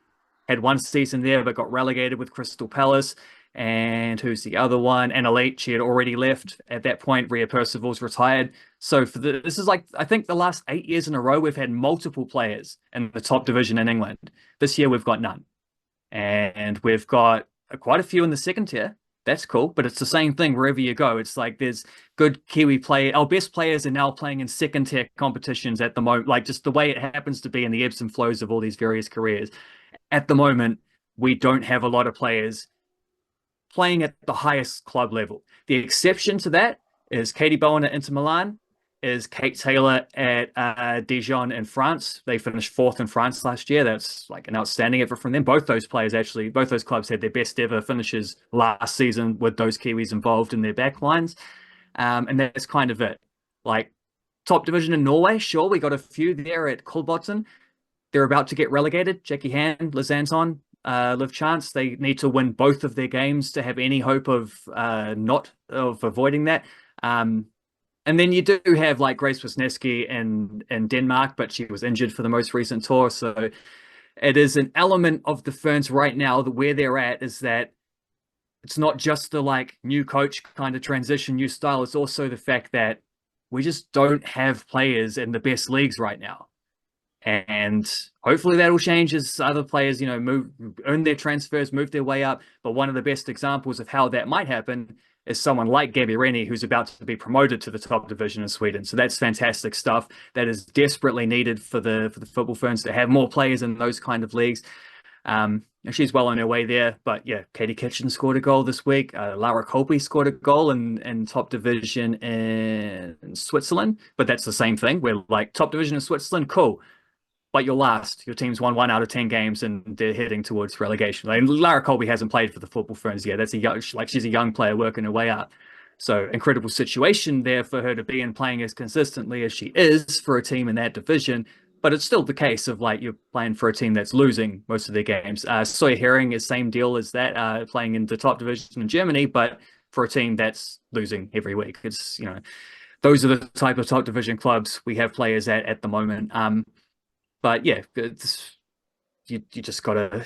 had one season there but got relegated with Crystal Palace. And who's the other one? Anna Leite, she had already left at that point. Rhea Percival's retired. So this is like, I think the last 8 years in a row, we've had multiple players in the top division in England. This year, we've got none. And we've got quite a few in the second tier. That's cool. But it's the same thing wherever you go. It's like there's good Kiwi players. Our best players are now playing in second tier competitions at the moment. Like just the way it happens to be in the ebbs and flows of all these various careers. At the moment, we don't have a lot of players playing at the highest club level. The exception to that is Katie Bowen at Inter Milan, is Kate Taylor at Dijon in France. They finished fourth in France last year. That's like an outstanding effort from them. Both those players actually, both those clubs had their best ever finishes last season with those Kiwis involved in their backlines. And that's kind of it. Like top division in Norway, sure, we got a few there at Kolbotn. They're about to get relegated. Jackie Hand, Liz Anton, Liv Chance. They need to win both of their games to have any hope of avoiding that. And then you do have like Grace Wisniewski in Denmark, but she was injured for the most recent tour. So it is an element of the Ferns right now that where they're at is that it's not just the like new coach kind of transition, new style. It's also the fact that we just don't have players in the best leagues right now. And hopefully that'll change as other players, earn their transfers, move their way up. But one of the best examples of how that might happen is someone like Gabby Rennie, who's about to be promoted to the top division in Sweden. So that's fantastic stuff. That is desperately needed for the football Ferns to have more players in those kind of leagues. She's well on her way there. But yeah, Katie Kitchen scored a goal this week. Lara Colpi scored a goal in top division in Switzerland. But that's the same thing. We're like top division in Switzerland, cool. But you're last. Your team's won 1 out of 10 games and they're heading towards relegation. Like, Lara Colby hasn't played for the football Ferns yet. She's a young player working her way up. So incredible situation there for her to be in, playing as consistently as she is for a team in that division. But it's still the case of like you're playing for a team that's losing most of their games. Sawyer Herring is same deal as that, playing in the top division in Germany, but for a team that's losing every week. It's those are the type of top division clubs we have players at the moment. But yeah, you just gotta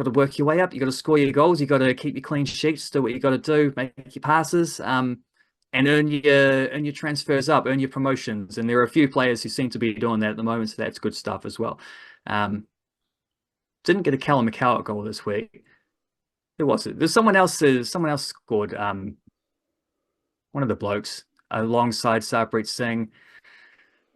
work your way up. You got to score your goals. You got to keep your clean sheets. Do what you got to do. Make your passes, and earn your transfers up. Earn your promotions. And there are a few players who seem to be doing that at the moment. So that's good stuff as well. Didn't get a Callum McCowart goal this week. Who was it? There's someone else. Someone else scored. One of the blokes alongside Sarpreet Singh.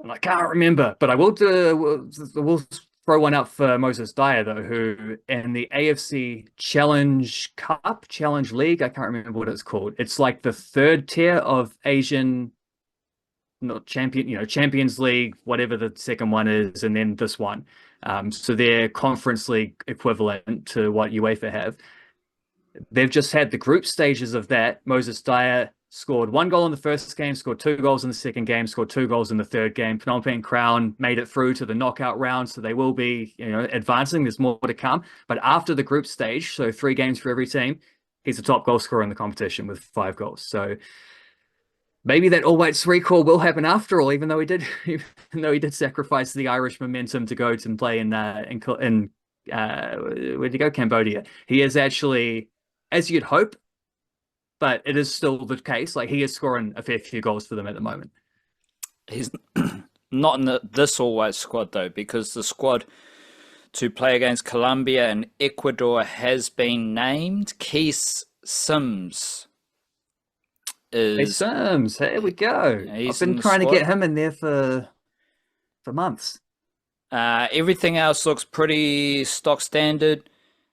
And I can't remember, but I will we'll throw one up for Moses Dyer, though, who in the AFC Challenge Cup, Challenge League, I can't remember what it's called. It's like the third tier of Asian, not champion, Champions League, whatever the second one is, and then this one. So they're Conference League equivalent to what UEFA have. They've just had the group stages of that. Moses Dyer scored 1 goal in the first game, scored 2 goals in the second game, scored 2 goals in the third game. Phnom Penh Crown made it through to the knockout round, so they will be, advancing. There's more to come. But after the group stage, so 3 games for every team, he's the top goal scorer in the competition with 5 goals. So maybe that all-whites recall will happen after all, even though he did sacrifice the Irish momentum to go to play in where'd he go? Cambodia. He is actually, as you'd hope, but it is still the case. Like, he is scoring a fair few goals for them at the moment. He's not in this all-white squad, though, because the squad to play against Colombia and Ecuador has been named. Kees Sims Hey, Sims, here we go. I've been trying to get him in there for months. Everything else looks pretty stock standard.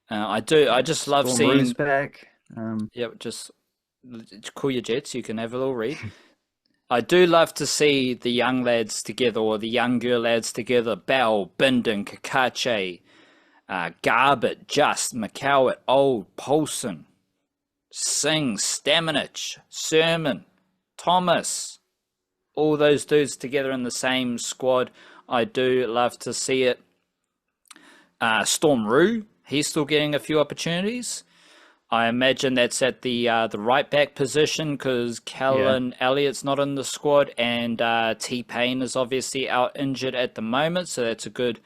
I just love seeing back. Just call your Jets. You can have a little read. I do love to see the young lads together, or the younger lads together. Bell, Binden, Kakache, Garbett, Just, McCowett, Old, Paulson, Singh, Staminich, Sermon, Thomas. All those dudes together in the same squad. I do love to see it. Storm Roo, he's still getting a few opportunities. I imagine that's at the right back position because Kellen Elliott's not in the squad, and T-Pain is obviously out injured at the moment, so that's a good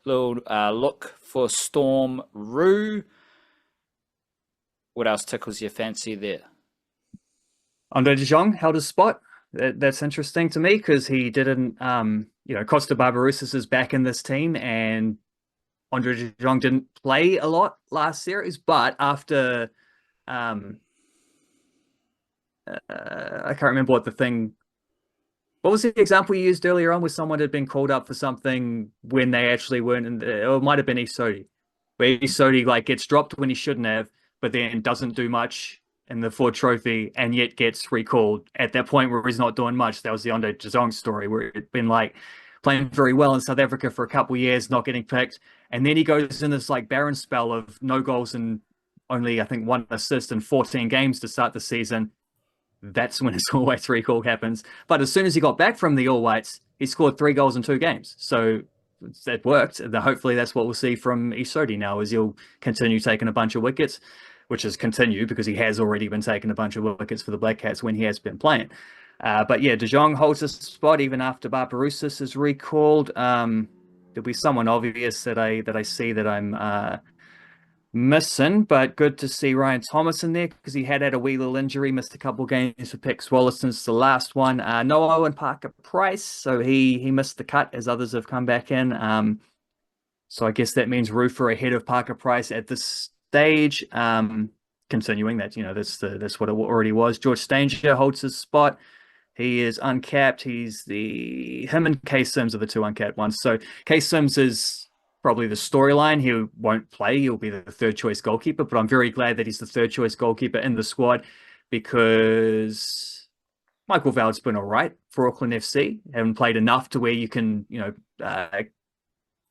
little look for Storm Roo. What else tickles your fancy there? Andre de Jong held his spot. That's interesting to me because he didn't, Costa Barbarouses is back in this team, and Andre de Jong didn't play a lot last series, but after, I can't remember what was the example you used earlier on, where someone had been called up for something when they actually weren't, or it might have been Isodi, where Isodi like gets dropped when he shouldn't have, but then doesn't do much in the Ford Trophy and yet gets recalled at that point where he's not doing much. That was the Andre de Jong story, where he'd been like playing very well in South Africa for a couple of years, not getting picked. And then he goes in this like barren spell of no goals and only, I think, 1 assist in 14 games to start the season. That's when his All Whites recall happens. But as soon as he got back from the All Whites, he scored 3 goals in 2 games. So that worked. And hopefully that's what we'll see from Isodi now, is he'll continue taking a bunch of wickets, which is continue because he has already been taking a bunch of wickets for the Blackcaps when he has been playing. But yeah, De Jong holds his spot even after Barbarouses is recalled. There'll be someone obvious that I see that I'm missing, but good to see Ryan Thomas in there because he had a wee little injury, missed a couple of games for Pick Swallow since the last one. Noah and Parker Price, so he missed the cut as others have come back in. So I guess that means Roofer ahead of Parker Price at this stage. Continuing that, that's what it already was. George Stanger holds his spot. He is uncapped. Him and Kees Sims are the 2 uncapped ones. So Kees Sims is probably the storyline. He won't play. He'll be the 3rd choice goalkeeper, but I'm very glad that he's the 3rd choice goalkeeper in the squad because Michael Vald's been all right for Auckland FC. Haven't played enough to where you can,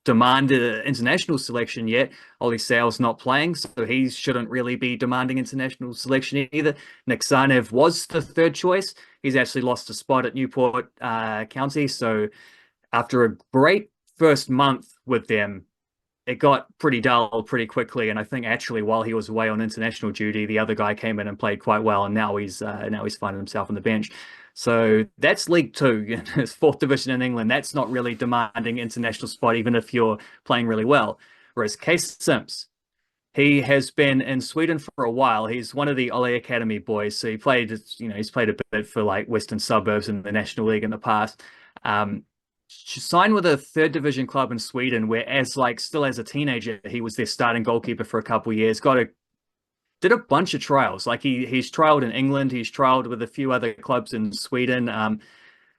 demand an international selection yet. Ollie Sale's not playing, so he shouldn't really be demanding international selection either. Nick Sarnev was the 3rd choice. He's actually lost a spot at Newport County. So after a great first month with them, it got pretty dull pretty quickly. And I think actually while he was away on international duty, the other guy came in and played quite well. And now he's finding himself on the bench. So that's League 2, it's 4th division in England. That's not really demanding international spot, even if you're playing really well. Whereas Kees Sims, he has been in Sweden for a while. He's one of the Ole Academy boys. So he's played a bit for like Western Suburbs in the National League in the past. Signed with a 3rd division club in Sweden, where still as a teenager, he was their starting goalkeeper for a couple of years. Did a bunch of trials. Like he's trialed in England. He's trialed with a few other clubs in Sweden.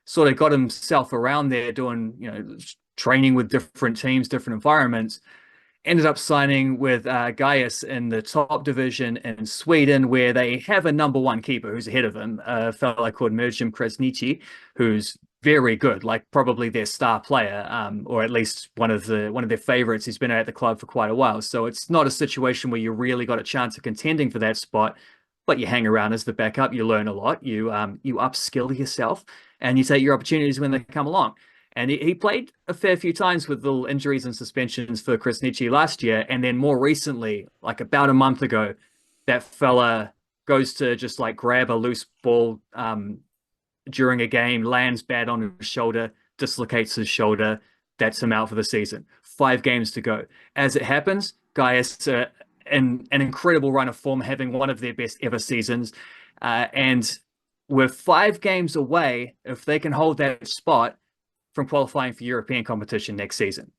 Sort of got himself around there doing, training with different teams, different environments. Ended up signing with Gaius in the top division in Sweden, where they have a number 1 keeper who's ahead of him, a fellow called Mirjam Krasniqi, who's very good, like probably their star player, or at least one of their favorites. He's been at the club for quite a while. So it's not a situation where you really got a chance of contending for that spot, but you hang around as the backup, you learn a lot, you upskill yourself, and you take your opportunities when they come along. And he played a fair few times with little injuries and suspensions for Krasniqi last year. And then more recently, like about a month ago, that fella goes to just like grab a loose ball during a game, lands bad on his shoulder, dislocates his shoulder. That's him out for the season. 5 games to go. As it happens, Gaius in an incredible run of form, having one of their best ever seasons. And with 5 games away, if they can hold that spot from qualifying for European competition next season.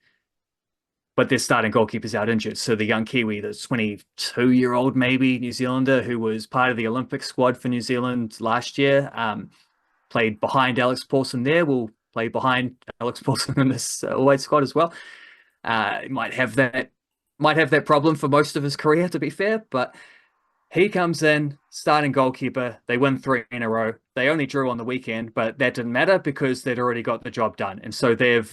But their starting goalkeeper's out injured. So the young Kiwi, the 22-year-old maybe New Zealander who was part of the Olympic squad for New Zealand last year, played behind Alex Paulson there, will play behind Alex Paulson in this away squad as well. Might have that problem for most of his career, to be fair, but he comes in, starting goalkeeper. They win 3 in a row. They only drew on the weekend, but that didn't matter because they'd already got the job done. And so they've,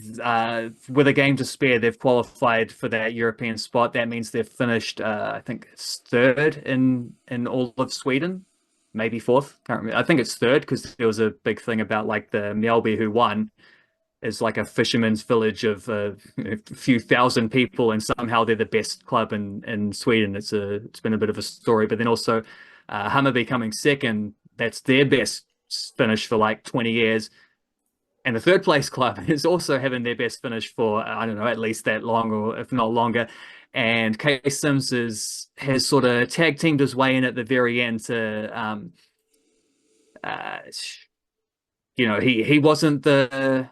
with a game to spare, they've qualified for that European spot. That means they've finished, I think it's third in all of Sweden, maybe fourth. Can't remember. I think it's third because there was a big thing about like the Mjällby who won is like a fisherman's village of a few thousand people, and somehow they're the best club in Sweden. It's been a bit of a story, but then also Hammarby coming second. That's their best finish for like 20 years. And the third place club is also having their best finish for, I don't know, at least that long, or if not longer. And Kees Sims has sort of tag teamed his way in at the very end to, he wasn't the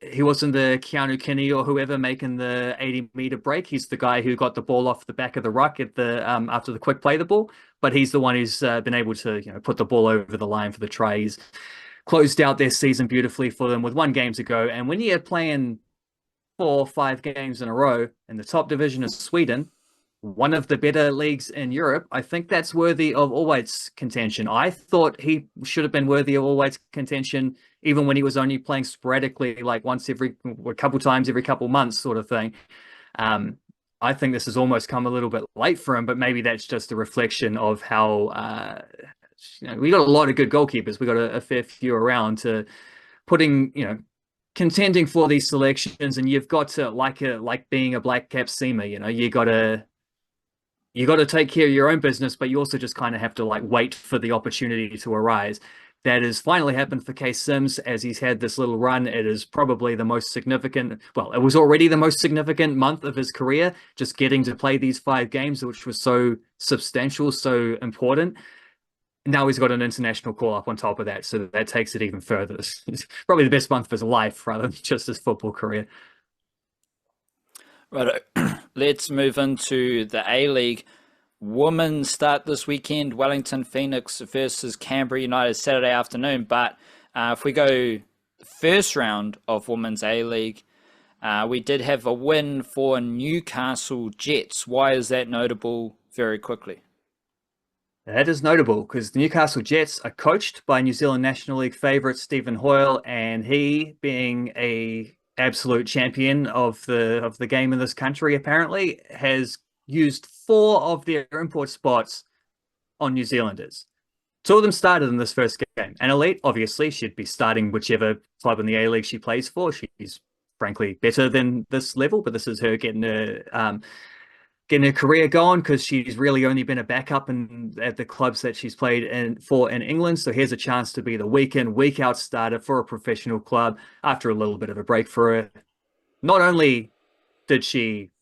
Keanu Kinney or whoever making the 80-meter break. He's the guy who got the ball off the back of the ruck at the after the quick play the ball. But he's the one who's been able to put the ball over the line for the try. He's closed out their season beautifully for them with 1 game to go. And when you're playing 4 or 5 games in a row in the top division of Sweden, one of the better leagues in Europe, I think that's worthy of all-whites contention. I thought he should have been worthy of all-whites contention even when he was only playing sporadically, like a couple times every couple months sort of thing. I think this has almost come a little bit late for him, but maybe that's just a reflection of how we got a lot of good goalkeepers. We got a fair few around to contending for these selections, and you've got to like being a Blackcaps seamer. You got to take care of your own business, but you also just kind of have to like wait for the opportunity to arise. That has finally happened for Kees Sims as he's had this little run. It is probably the most significant, well, it was already the most significant month of his career, just getting to play these 5 games, which was so substantial, so important. Now he's got an international call-up on top of that, so that takes it even further. It's probably the best month of his life rather than just his football career. Right, let's move into the A-League. Women start this weekend, Wellington Phoenix versus Canberra United Saturday afternoon. But if we go the first round of Women's A-League, we did have a win for Newcastle Jets. Why is that notable very quickly? That is notable because the Newcastle Jets are coached by New Zealand National League favourite Stephen Hoyle, and he, being a absolute champion of the game in this country, apparently has used 4 of their import spots on New Zealanders. 2 of them started in this first game. And Elite, obviously, she'd be starting whichever club in the A-League she plays for. She's frankly better than this level, but this is her getting her career going because she's really only been a backup at the clubs that she's played in England. So here's a chance to be the week in, week out starter for a professional club after a little bit of a break for her. Not only did she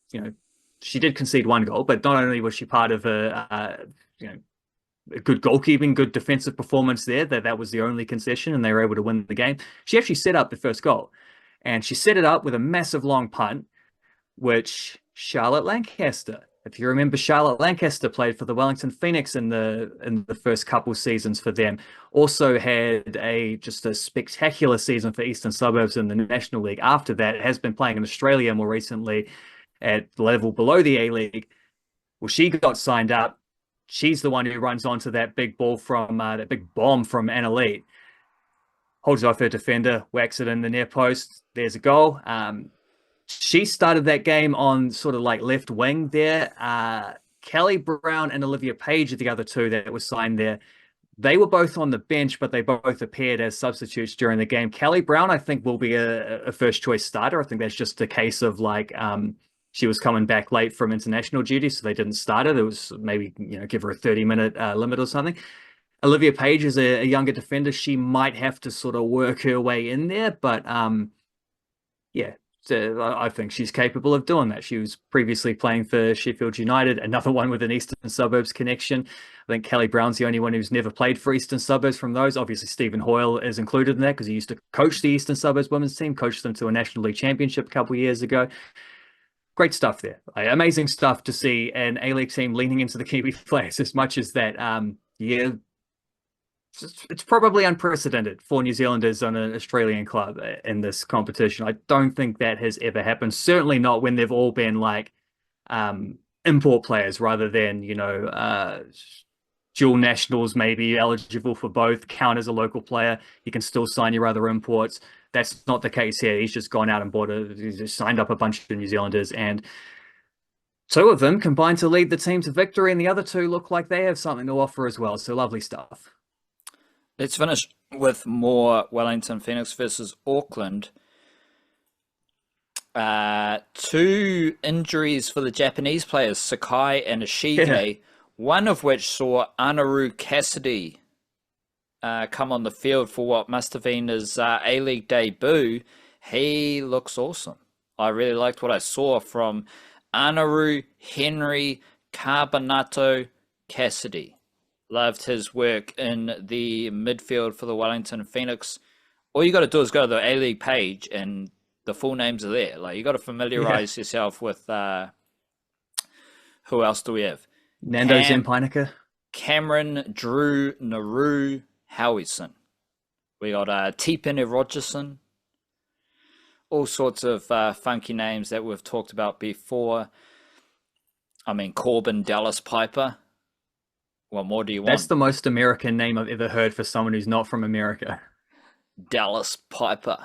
did concede 1 goal, but not only was she part of a good goalkeeping, good defensive performance there, that was the only concession and they were able to win the game. She actually set up the first goal, and she set it up with a massive long punt, which Charlotte Lancaster, if you remember, Charlotte Lancaster played for the Wellington Phoenix in the first couple seasons for them. Also had just a spectacular season for Eastern Suburbs in the National League. After that, has been playing in Australia more recently at the level below the A-League. Well, she got signed up. She's the one who runs onto that big ball from that big bomb from Annalise. Holds it off her defender, whacks it in the near post. There's a goal. She started that game on sort of like left wing there. Kelly Brown and Olivia Page are the other 2 that were signed there. They were both on the bench, but they both appeared as substitutes during the game. Kelly Brown, I think, will be a first choice starter. I think that's just a case of like she was coming back late from international duty, so they didn't start her. It was maybe give her a 30-minute limit or something. Olivia Page is a younger defender. She might have to sort of work her way in there, but yeah. So I think she's capable of doing that. She was previously playing for Sheffield United, another one with an Eastern Suburbs connection. I think Kelly Brown's the only one who's never played for Eastern Suburbs from those. Obviously, Stephen Hoyle is included in that because he used to coach the Eastern Suburbs women's team, coached them to a National League Championship a couple of years ago. Great stuff there. Amazing stuff to see an A-League team leaning into the Kiwi players as much as that. It's probably unprecedented for New Zealanders on an Australian club in this competition. I don't think that has ever happened. Certainly not when they've all been like import players rather than, dual nationals, maybe eligible for both, count as a local player. You can still sign your other imports. That's not the case here. He's just gone out and he's just signed up a bunch of New Zealanders, and two of them combined to lead the team to victory, and the other two look like they have something to offer as well. So lovely stuff. Let's finish with more Wellington Phoenix versus Auckland. Two injuries for the Japanese players, Sakai and Ishige, one of which saw Anaru Cassidy come on the field for what must have been his A-League debut. He looks awesome. I really liked what I saw from Anaru Henry Carbonato Cassidy. Loved his work in the midfield for the Wellington Phoenix. All you got to do is go to the A-League page and the full names are there. Like, you got to familiarize yourself with who else do we have? Nando Zempainica, Cameron Drew Naru Howison. We got T-Pene Rogerson. All sorts of funky names that we've talked about before. I mean, Corbin Dallas Piper. What more do you want? That's the most American name I've ever heard for someone who's not from America. Dallas Piper.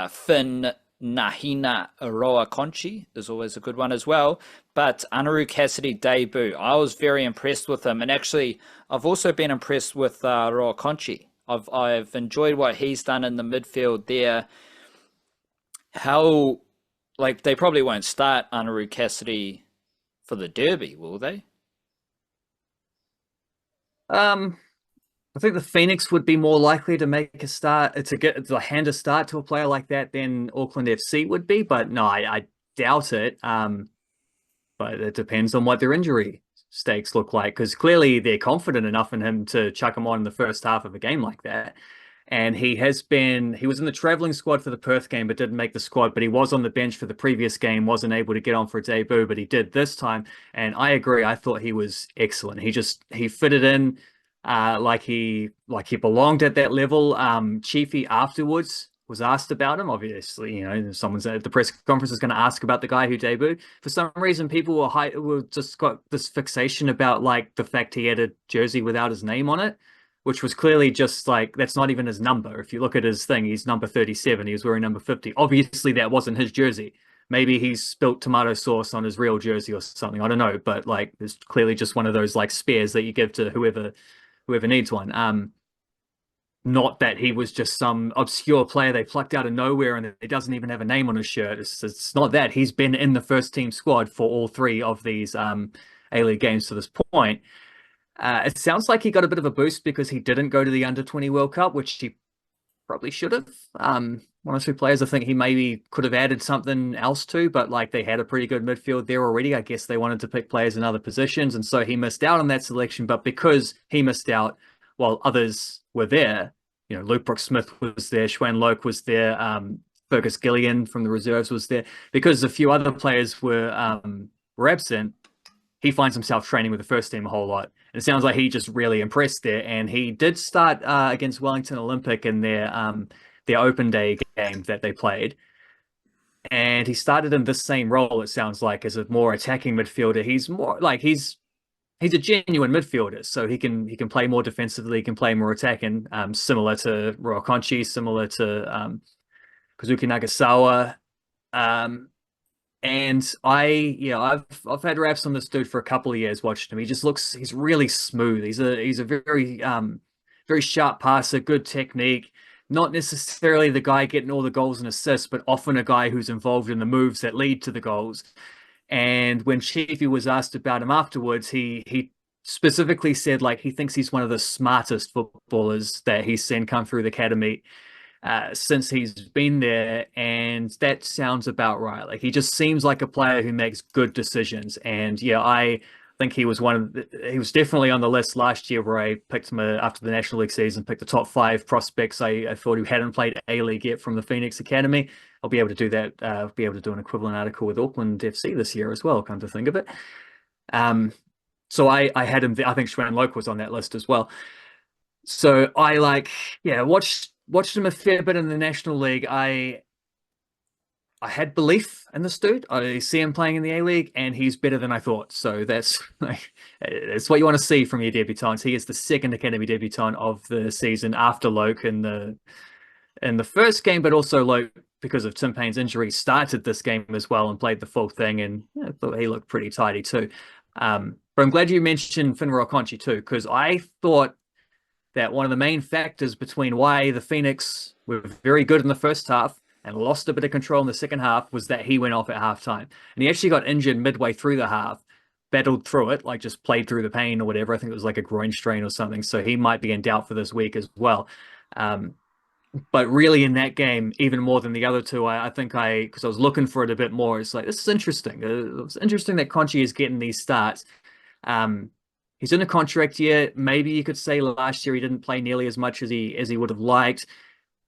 Finn Nahina Aroa Conchi is always a good one as well. But Anaru Cassidy debut, I was very impressed with him. And actually, I've also been impressed with Aroa Conchi. I've enjoyed what he's done in the midfield there. How, like, they probably won't start Anaru Cassidy for the Derby, will they? I think the Phoenix would be more likely to make a start, to hand a start to a player like that than Auckland FC would be. But no, I doubt it. But it depends on what their injury stakes look like, because clearly they're confident enough in him to chuck him on in the first half of a game like that. And he was in the travelling squad for the Perth game, but didn't make the squad. But he was on the bench for the previous game, wasn't able to get on for a debut, but he did this time. And I agree. I thought he was excellent. He fitted in like he belonged at that level. Chiefy afterwards was asked about him. Obviously, someone's at the press conference is going to ask about the guy who debuted. For some reason, people were just got this fixation about like the fact he had a jersey without his name on it, which was clearly just like, that's not even his number. If you look at his thing, he's number 37. He was wearing number 50. Obviously, that wasn't his jersey. Maybe he's spilt tomato sauce on his real jersey or something. I don't know. But like, it's clearly just one of those like spares that you give to whoever needs one. Not that he was just some obscure player they plucked out of nowhere and he doesn't even have a name on his shirt. It's not that. He's been in the first team squad for all three of these A-League games to this point. It sounds like he got a bit of a boost because he didn't go to the Under-20 World Cup, which he probably should have. One or two players I think he maybe could have added something else to, but like they had a pretty good midfield there already. I guess they wanted to pick players in other positions, and so he missed out on that selection. But because he missed out while others were there, Luke Brooks-Smith was there, Schwan Loke was there, Fergus Gillian from the reserves was there. Because a few other players were absent, he finds himself training with the first team a whole lot. And it sounds like he just really impressed there. And he did start against Wellington Olympic in their open day game that they played. And he started in this same role, it sounds like, as a more attacking midfielder. He's more like he's a genuine midfielder, so he can play more defensively, he can play more attacking, similar to Roa Conchi, similar to Kazuki Nagasawa. And I've had raps on this dude for a couple of years watching him. He's really smooth. He's a very very sharp passer, good technique. Not necessarily the guy getting all the goals and assists, but often a guy who's involved in the moves that lead to the goals. And when Chiefy was asked about him afterwards, he specifically said like he thinks he's one of the smartest footballers that he's seen come through the academy since he's been there, and that sounds about right. Like he just seems like a player who makes good decisions. And yeah, I think he was he was definitely on the list last year where I picked him after the National League season, picked the top 5 prospects I thought who hadn't played A-League yet from the Phoenix Academy. I'll be able to do that. I'll be able to do an equivalent article with Auckland FC this year as well, come to think of it. So I had him. I think Schwan Loke was on that list as well. So I watched him a fair bit in the National League. I had belief in this dude. I see him playing in the A-League, and he's better than I thought. So that's like, it's what you want to see from your debutants. He is the second academy debutant of the season after Loke in the first game, but also Loke, because of Tim Payne's injury, started this game as well and played the full thing, and I thought he looked pretty tidy too. But I'm glad you mentioned Finra Okonchi too, because I thought that one of the main factors between why the Phoenix were very good in the first half and lost a bit of control in the second half was that he went off at halftime. And he actually got injured midway through the half, battled through it, like just played through the pain or whatever. I think it was like a groin strain or something. So he might be in doubt for this week as well. But really in that game, even more than the other two, I think because I was looking for it a bit more, it's like, this is interesting. It's interesting that Conchi is getting these starts. He's in a contract year. Maybe you could say last year he didn't play nearly as much as he would have liked.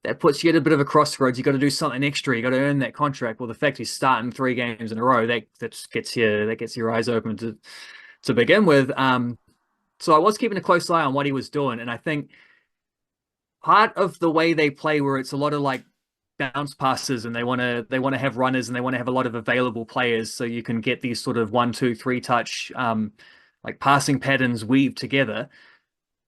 That puts you at a bit of a crossroads. You got to do something extra. You got to earn that contract. Well, the fact he's starting 3 games in a row, that gets your eyes open to begin with. So I was keeping a close eye on what he was doing, and I think part of the way they play, where it's a lot of like bounce passes, and they want to have runners, and they want to have a lot of available players, so you can get these sort of 1, 2, 3 touch like passing patterns weaved together.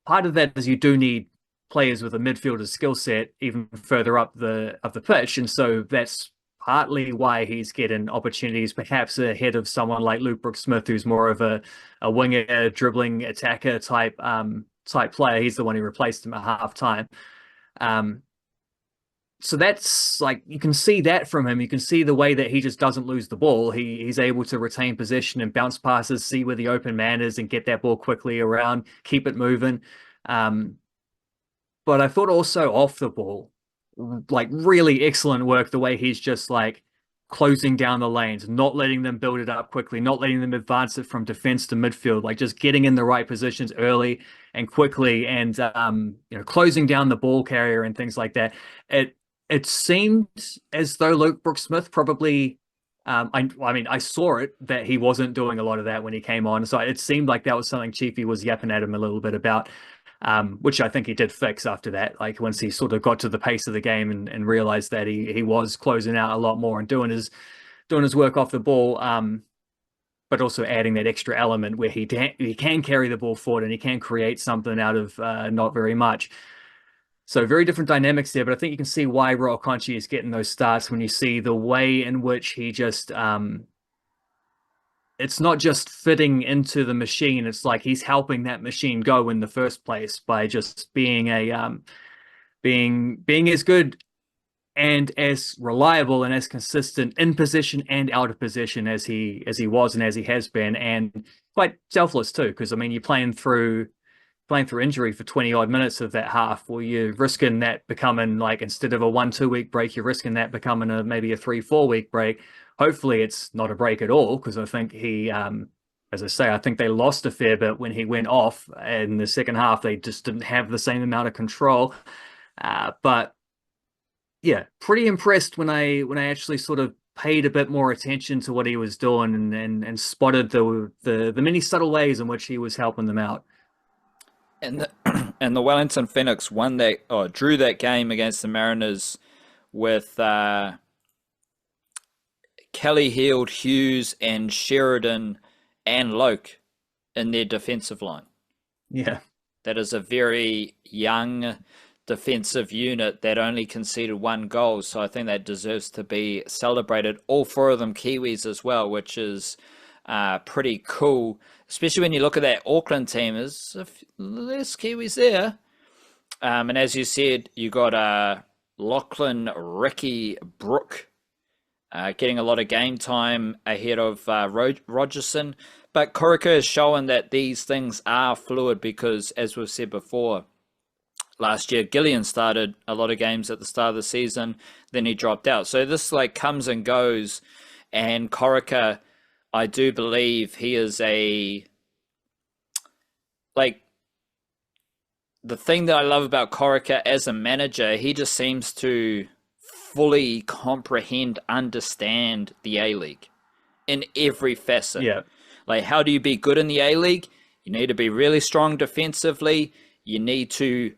Part of that is you do need players with a midfielder's skill set even further up the pitch, and so that's partly why he's getting opportunities, perhaps ahead of someone like Luke Brooks-Smith, who's more of a winger, dribbling attacker type player. He's the one who replaced him at halftime. So that's like, you can see that from him. You can see the way that he just doesn't lose the ball. He's able to retain possession and bounce passes, see where the open man is and get that ball quickly around, keep it moving. But I thought also off the ball, like really excellent work, the way he's just like closing down the lanes, not letting them build it up quickly, not letting them advance it from defense to midfield, like just getting in the right positions early and quickly, and closing down the ball carrier and things like that. It seemed as though Luke Brooks-Smith probably, I mean, I saw it that he wasn't doing a lot of that when he came on. So it seemed like that was something Chiefy was yapping at him a little bit about, which I think he did fix after that. Like once he sort of got to the pace of the game and realized that he was closing out a lot more and doing his work off the ball, but also adding that extra element where he can carry the ball forward and he can create something out of not very much. So very different dynamics there, but I think you can see why Roa Conchi is getting those starts when you see the way in which he just, it's not just fitting into the machine. It's like he's helping that machine go in the first place by just being being as good and as reliable and as consistent in position and out of position as he was and as he has been, and quite selfless too. Because I mean, you're playing through injury for 20 odd minutes of that half, well, you're risking that becoming, like, instead of a 1-2 week break, you're risking that becoming maybe a 3-4 week break. Hopefully it's not a break at all, because I think he, as I say, I think they lost a fair bit when he went off in the second half. They just didn't have the same amount of control. But yeah, pretty impressed when I actually sort of paid a bit more attention to what he was doing and spotted the many subtle ways in which he was helping them out. And the Wellington Phoenix drew that game against the Mariners with Kelly Heald, Hughes, and Sheridan and Loke in their defensive line. Yeah. That is a very young defensive unit that only conceded 1 goal. So I think that deserves to be celebrated. All 4 of them Kiwis as well, which is pretty cool, especially when you look at that Auckland team. There's less Kiwis there. And as you said, you got Lachlan Ricky Brook getting a lot of game time ahead of Rogerson. But Corica has shown that these things are fluid because, as we've said before, last year Gillian started a lot of games at the start of the season, then he dropped out. So this like comes and goes, and Corica, I do believe he is the thing that I love about Corica as a manager, he just seems to fully comprehend, understand the A-League in every facet. Yeah. Like, how do you be good in the A-League? You need to be really strong defensively. You need to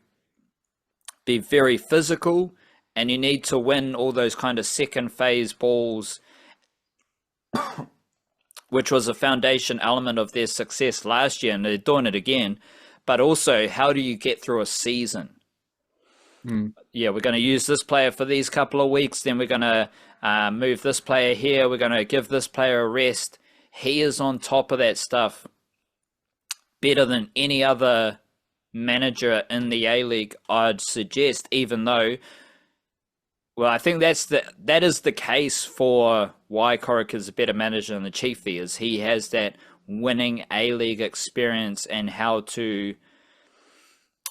be very physical, and you need to win all those kind of second phase balls, which was a foundation element of their success last year, and they're doing it again. But also, how do you get through a season? Yeah, we're going to use this player for these couple of weeks, then we're going to move this player here, we're going to give this player a rest. He is on top of that stuff better than any other manager in the A-League, I'd suggest, even though, well, I think that is the case for why Coric is a better manager than the Chiefy, is he has that winning A-League experience and how to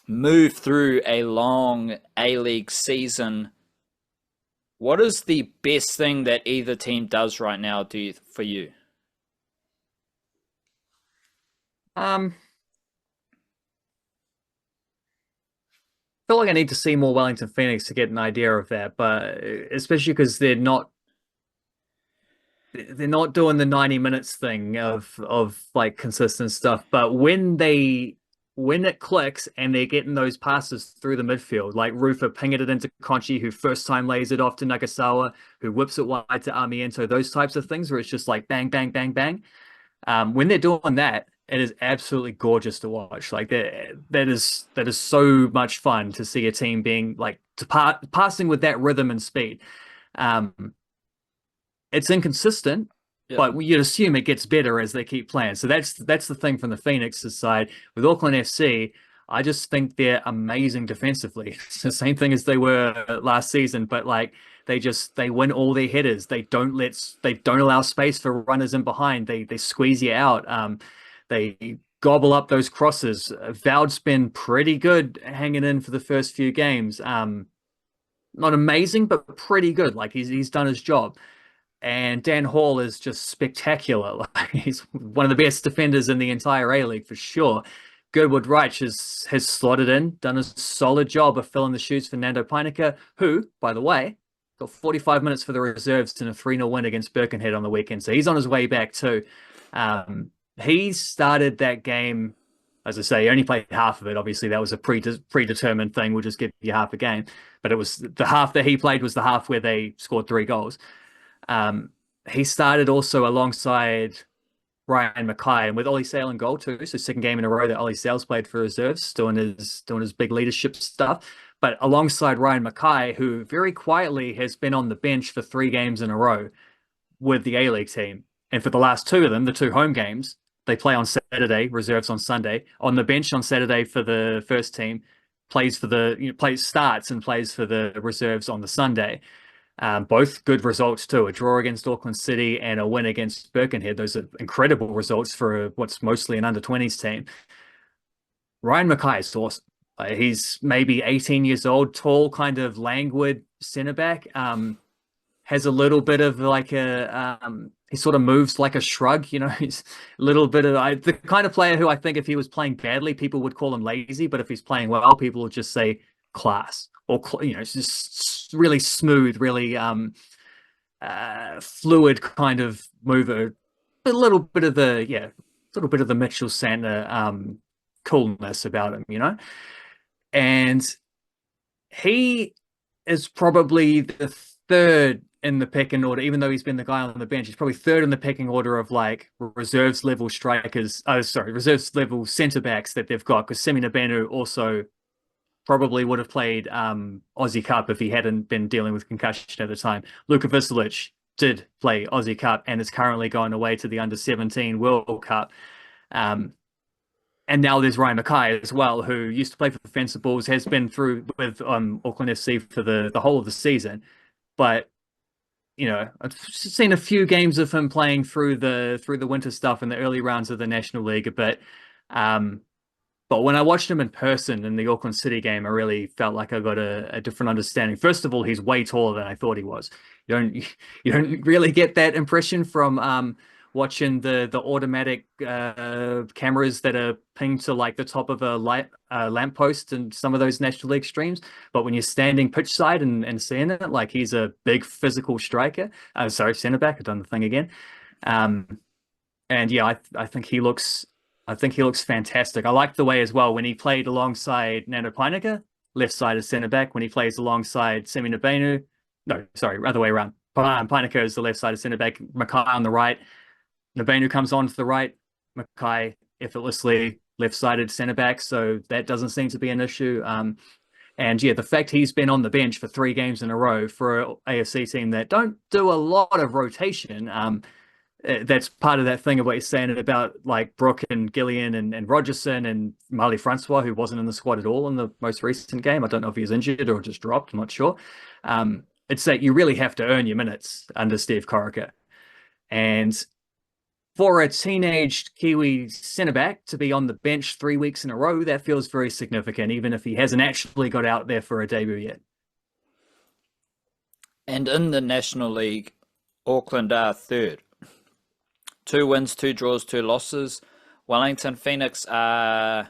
move through a long A-League season. What is the best thing that either team does right now for you? I feel like I need to see more Wellington Phoenix to get an idea of that, but especially because they're not doing the 90 minutes thing of like consistent stuff. But when it clicks and they're getting those passes through the midfield, like Rufa pinging it into Conchi, who first time lays it off to Nagasawa, who whips it wide to Armiento, those types of things where it's just like bang, bang, bang, bang. When they're doing that, it is absolutely gorgeous to watch. Like that is so much fun to see a team being like passing with that rhythm and speed. It's inconsistent, but you'd assume it gets better as they keep playing. So that's the thing from the Phoenix's side. With Auckland FC, I just think they're amazing defensively. It's the same thing as they were last season, but like they win all their headers. They don't allow space for runners in behind. They squeeze you out. They gobble up those crosses. Vald's been pretty good hanging in for the first few games. Not amazing, but pretty good. Like he's done his job. And Dan Hall is just spectacular. Like, he's one of the best defenders in the entire A-League for sure. Goodwood Reich has slotted in, done a solid job of filling the shoes for Nando Peinecker, who, by the way, got 45 minutes for the reserves in a 3-0 win against Birkenhead on the weekend. So he's on his way back too. He started that game, as I say, he only played half of it. Obviously, that was a predetermined thing. We'll just give you half a game. But it was the half that he played was the half where they scored 3 goals. He started also alongside Ryan Mackay and with Ollie Sale in goal too. So second game in a row that Ollie Sale's played for reserves, doing his big leadership stuff. But alongside Ryan Mackay, who very quietly has been on the bench for 3 games in a row with the A-League team. And for the last 2 of them, the 2 home games, they play on Saturday, reserves on Sunday. On the bench on Saturday for the first team, starts and plays for the reserves on the Sunday. Both good results too. A draw against Auckland City and a win against Birkenhead. Those are incredible results for what's mostly an under-20s team. Ryan Mackay is awesome. He's maybe 18 years old, tall, kind of languid centre-back. Has a little bit of like he sort of moves like a shrug, he's a little bit of the kind of player who I think if he was playing badly, people would call him lazy, but if he's playing well, people would just say class or, it's just really smooth, really fluid kind of mover. A little bit of the Mitchell Santner coolness about him, and he is probably the third in the pecking order, even though he's been the guy on the bench. He's probably third in the pecking order of like reserves level reserves level centre backs that they've got, because Semi Nabenu also probably would have played Aussie Cup if he hadn't been dealing with concussion at the time. Luka Vislic did play Aussie Cup and is currently going away to the under-17 World Cup. And now there's Ryan Mackay as well, who used to play for the Fencibles, has been through with Auckland FC for the whole of the season. But I've seen a few games of him playing through the winter stuff in the early rounds of the National League. But when I watched him in person in the Auckland City game, I really felt like I got a different understanding. First of all, he's way taller than I thought he was. You don't really get that impression from watching the automatic cameras that are pinged to like the top of a lamppost and some of those National League streams. But when you're standing pitch side and seeing it, like he's a big physical striker. Centre back. I've done the thing again. And yeah, I think he looks fantastic. I like the way as well when he played alongside Nando Peinecker left-sided centre-back when he plays alongside Semi Nabenu. No, sorry, other way around. Pinnaker is the left-sided centre-back, Mackay on the right. Nabenu comes on to the right, Mackay effortlessly left-sided centre-back, so that doesn't seem to be an issue. And yeah, the fact he's been on the bench for 3 games in a row for an AFC team that don't do a lot of rotation, that's part of that thing of what you're saying about like Brooke and Gillian and Rogerson and Marley Francois, who wasn't in the squad at all in the most recent game. I don't know if he was injured or just dropped. I'm not sure. It's that you really have to earn your minutes under Steve Corica. And for a teenage Kiwi centre-back to be on the bench 3 weeks in a row, that feels very significant, even if he hasn't actually got out there for a debut yet. And in the National League, Auckland are third. 2 wins, 2 draws, 2 losses. Wellington Phoenix are,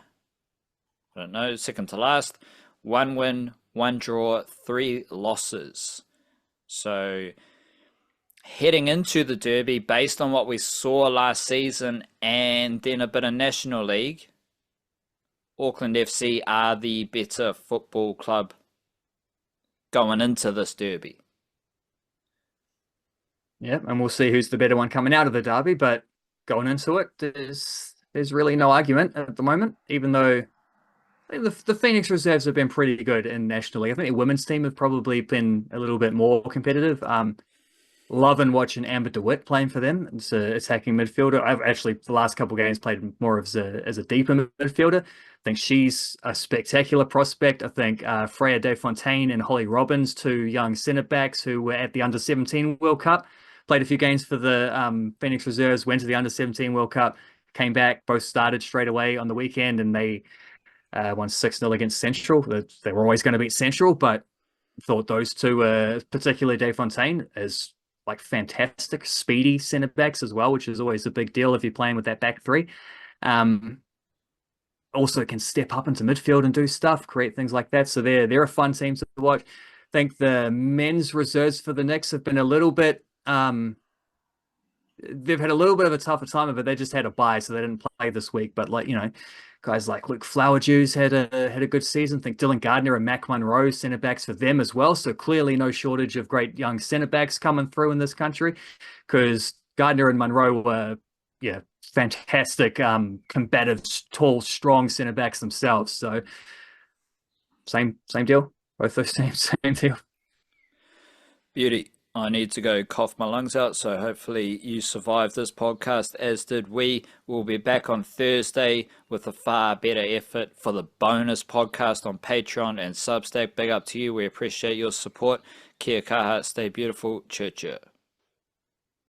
second to last. 1 win, 1 draw, 3 losses. So heading into the Derby, based on what we saw last season and then a bit of National League, Auckland FC are the better football club going into this Derby. Yeah, and we'll see who's the better one coming out of the Derby, but going into it, there's really no argument at the moment, even though the Phoenix reserves have been pretty good in National League. I think the women's team have probably been a little bit more competitive. Loving watching Amber DeWitt playing for them. It's an attacking midfielder. I've actually, the last couple of games, played more as a deeper midfielder. I think she's a spectacular prospect. I think Freya Desfontaine and Holly Robbins, 2 young centre-backs who were at the Under-17 World Cup, played a few games for the Phoenix Reserves, went to the Under-17 World Cup, came back, both started straight away on the weekend, and they won 6-0 against Central. They were always going to beat Central, but thought those 2, particularly Desfontaine, is like fantastic, speedy centre-backs as well, which is always a big deal if you're playing with that back 3. Also can step up into midfield and do stuff, create things like that. So they're a fun team to watch. I think the men's reserves for the Knicks have been a little bit they've had a little bit of a tougher time of it. They just had a bye, so they didn't play this week. But guys like Luke Flowerdews had a good season. I think Dylan Gardner and Mac Munro centre backs for them as well. So clearly no shortage of great young centre backs coming through in this country, because Gardner and Munro were fantastic, combative, tall, strong centre backs themselves. So same deal. Both those teams, same deal. Beauty. I need to go cough my lungs out, so hopefully you survived this podcast, as did we. We'll be back on Thursday with a far better effort for the bonus podcast on Patreon and Substack. Big up to you. We appreciate your support. Kia kaha, stay beautiful. Church.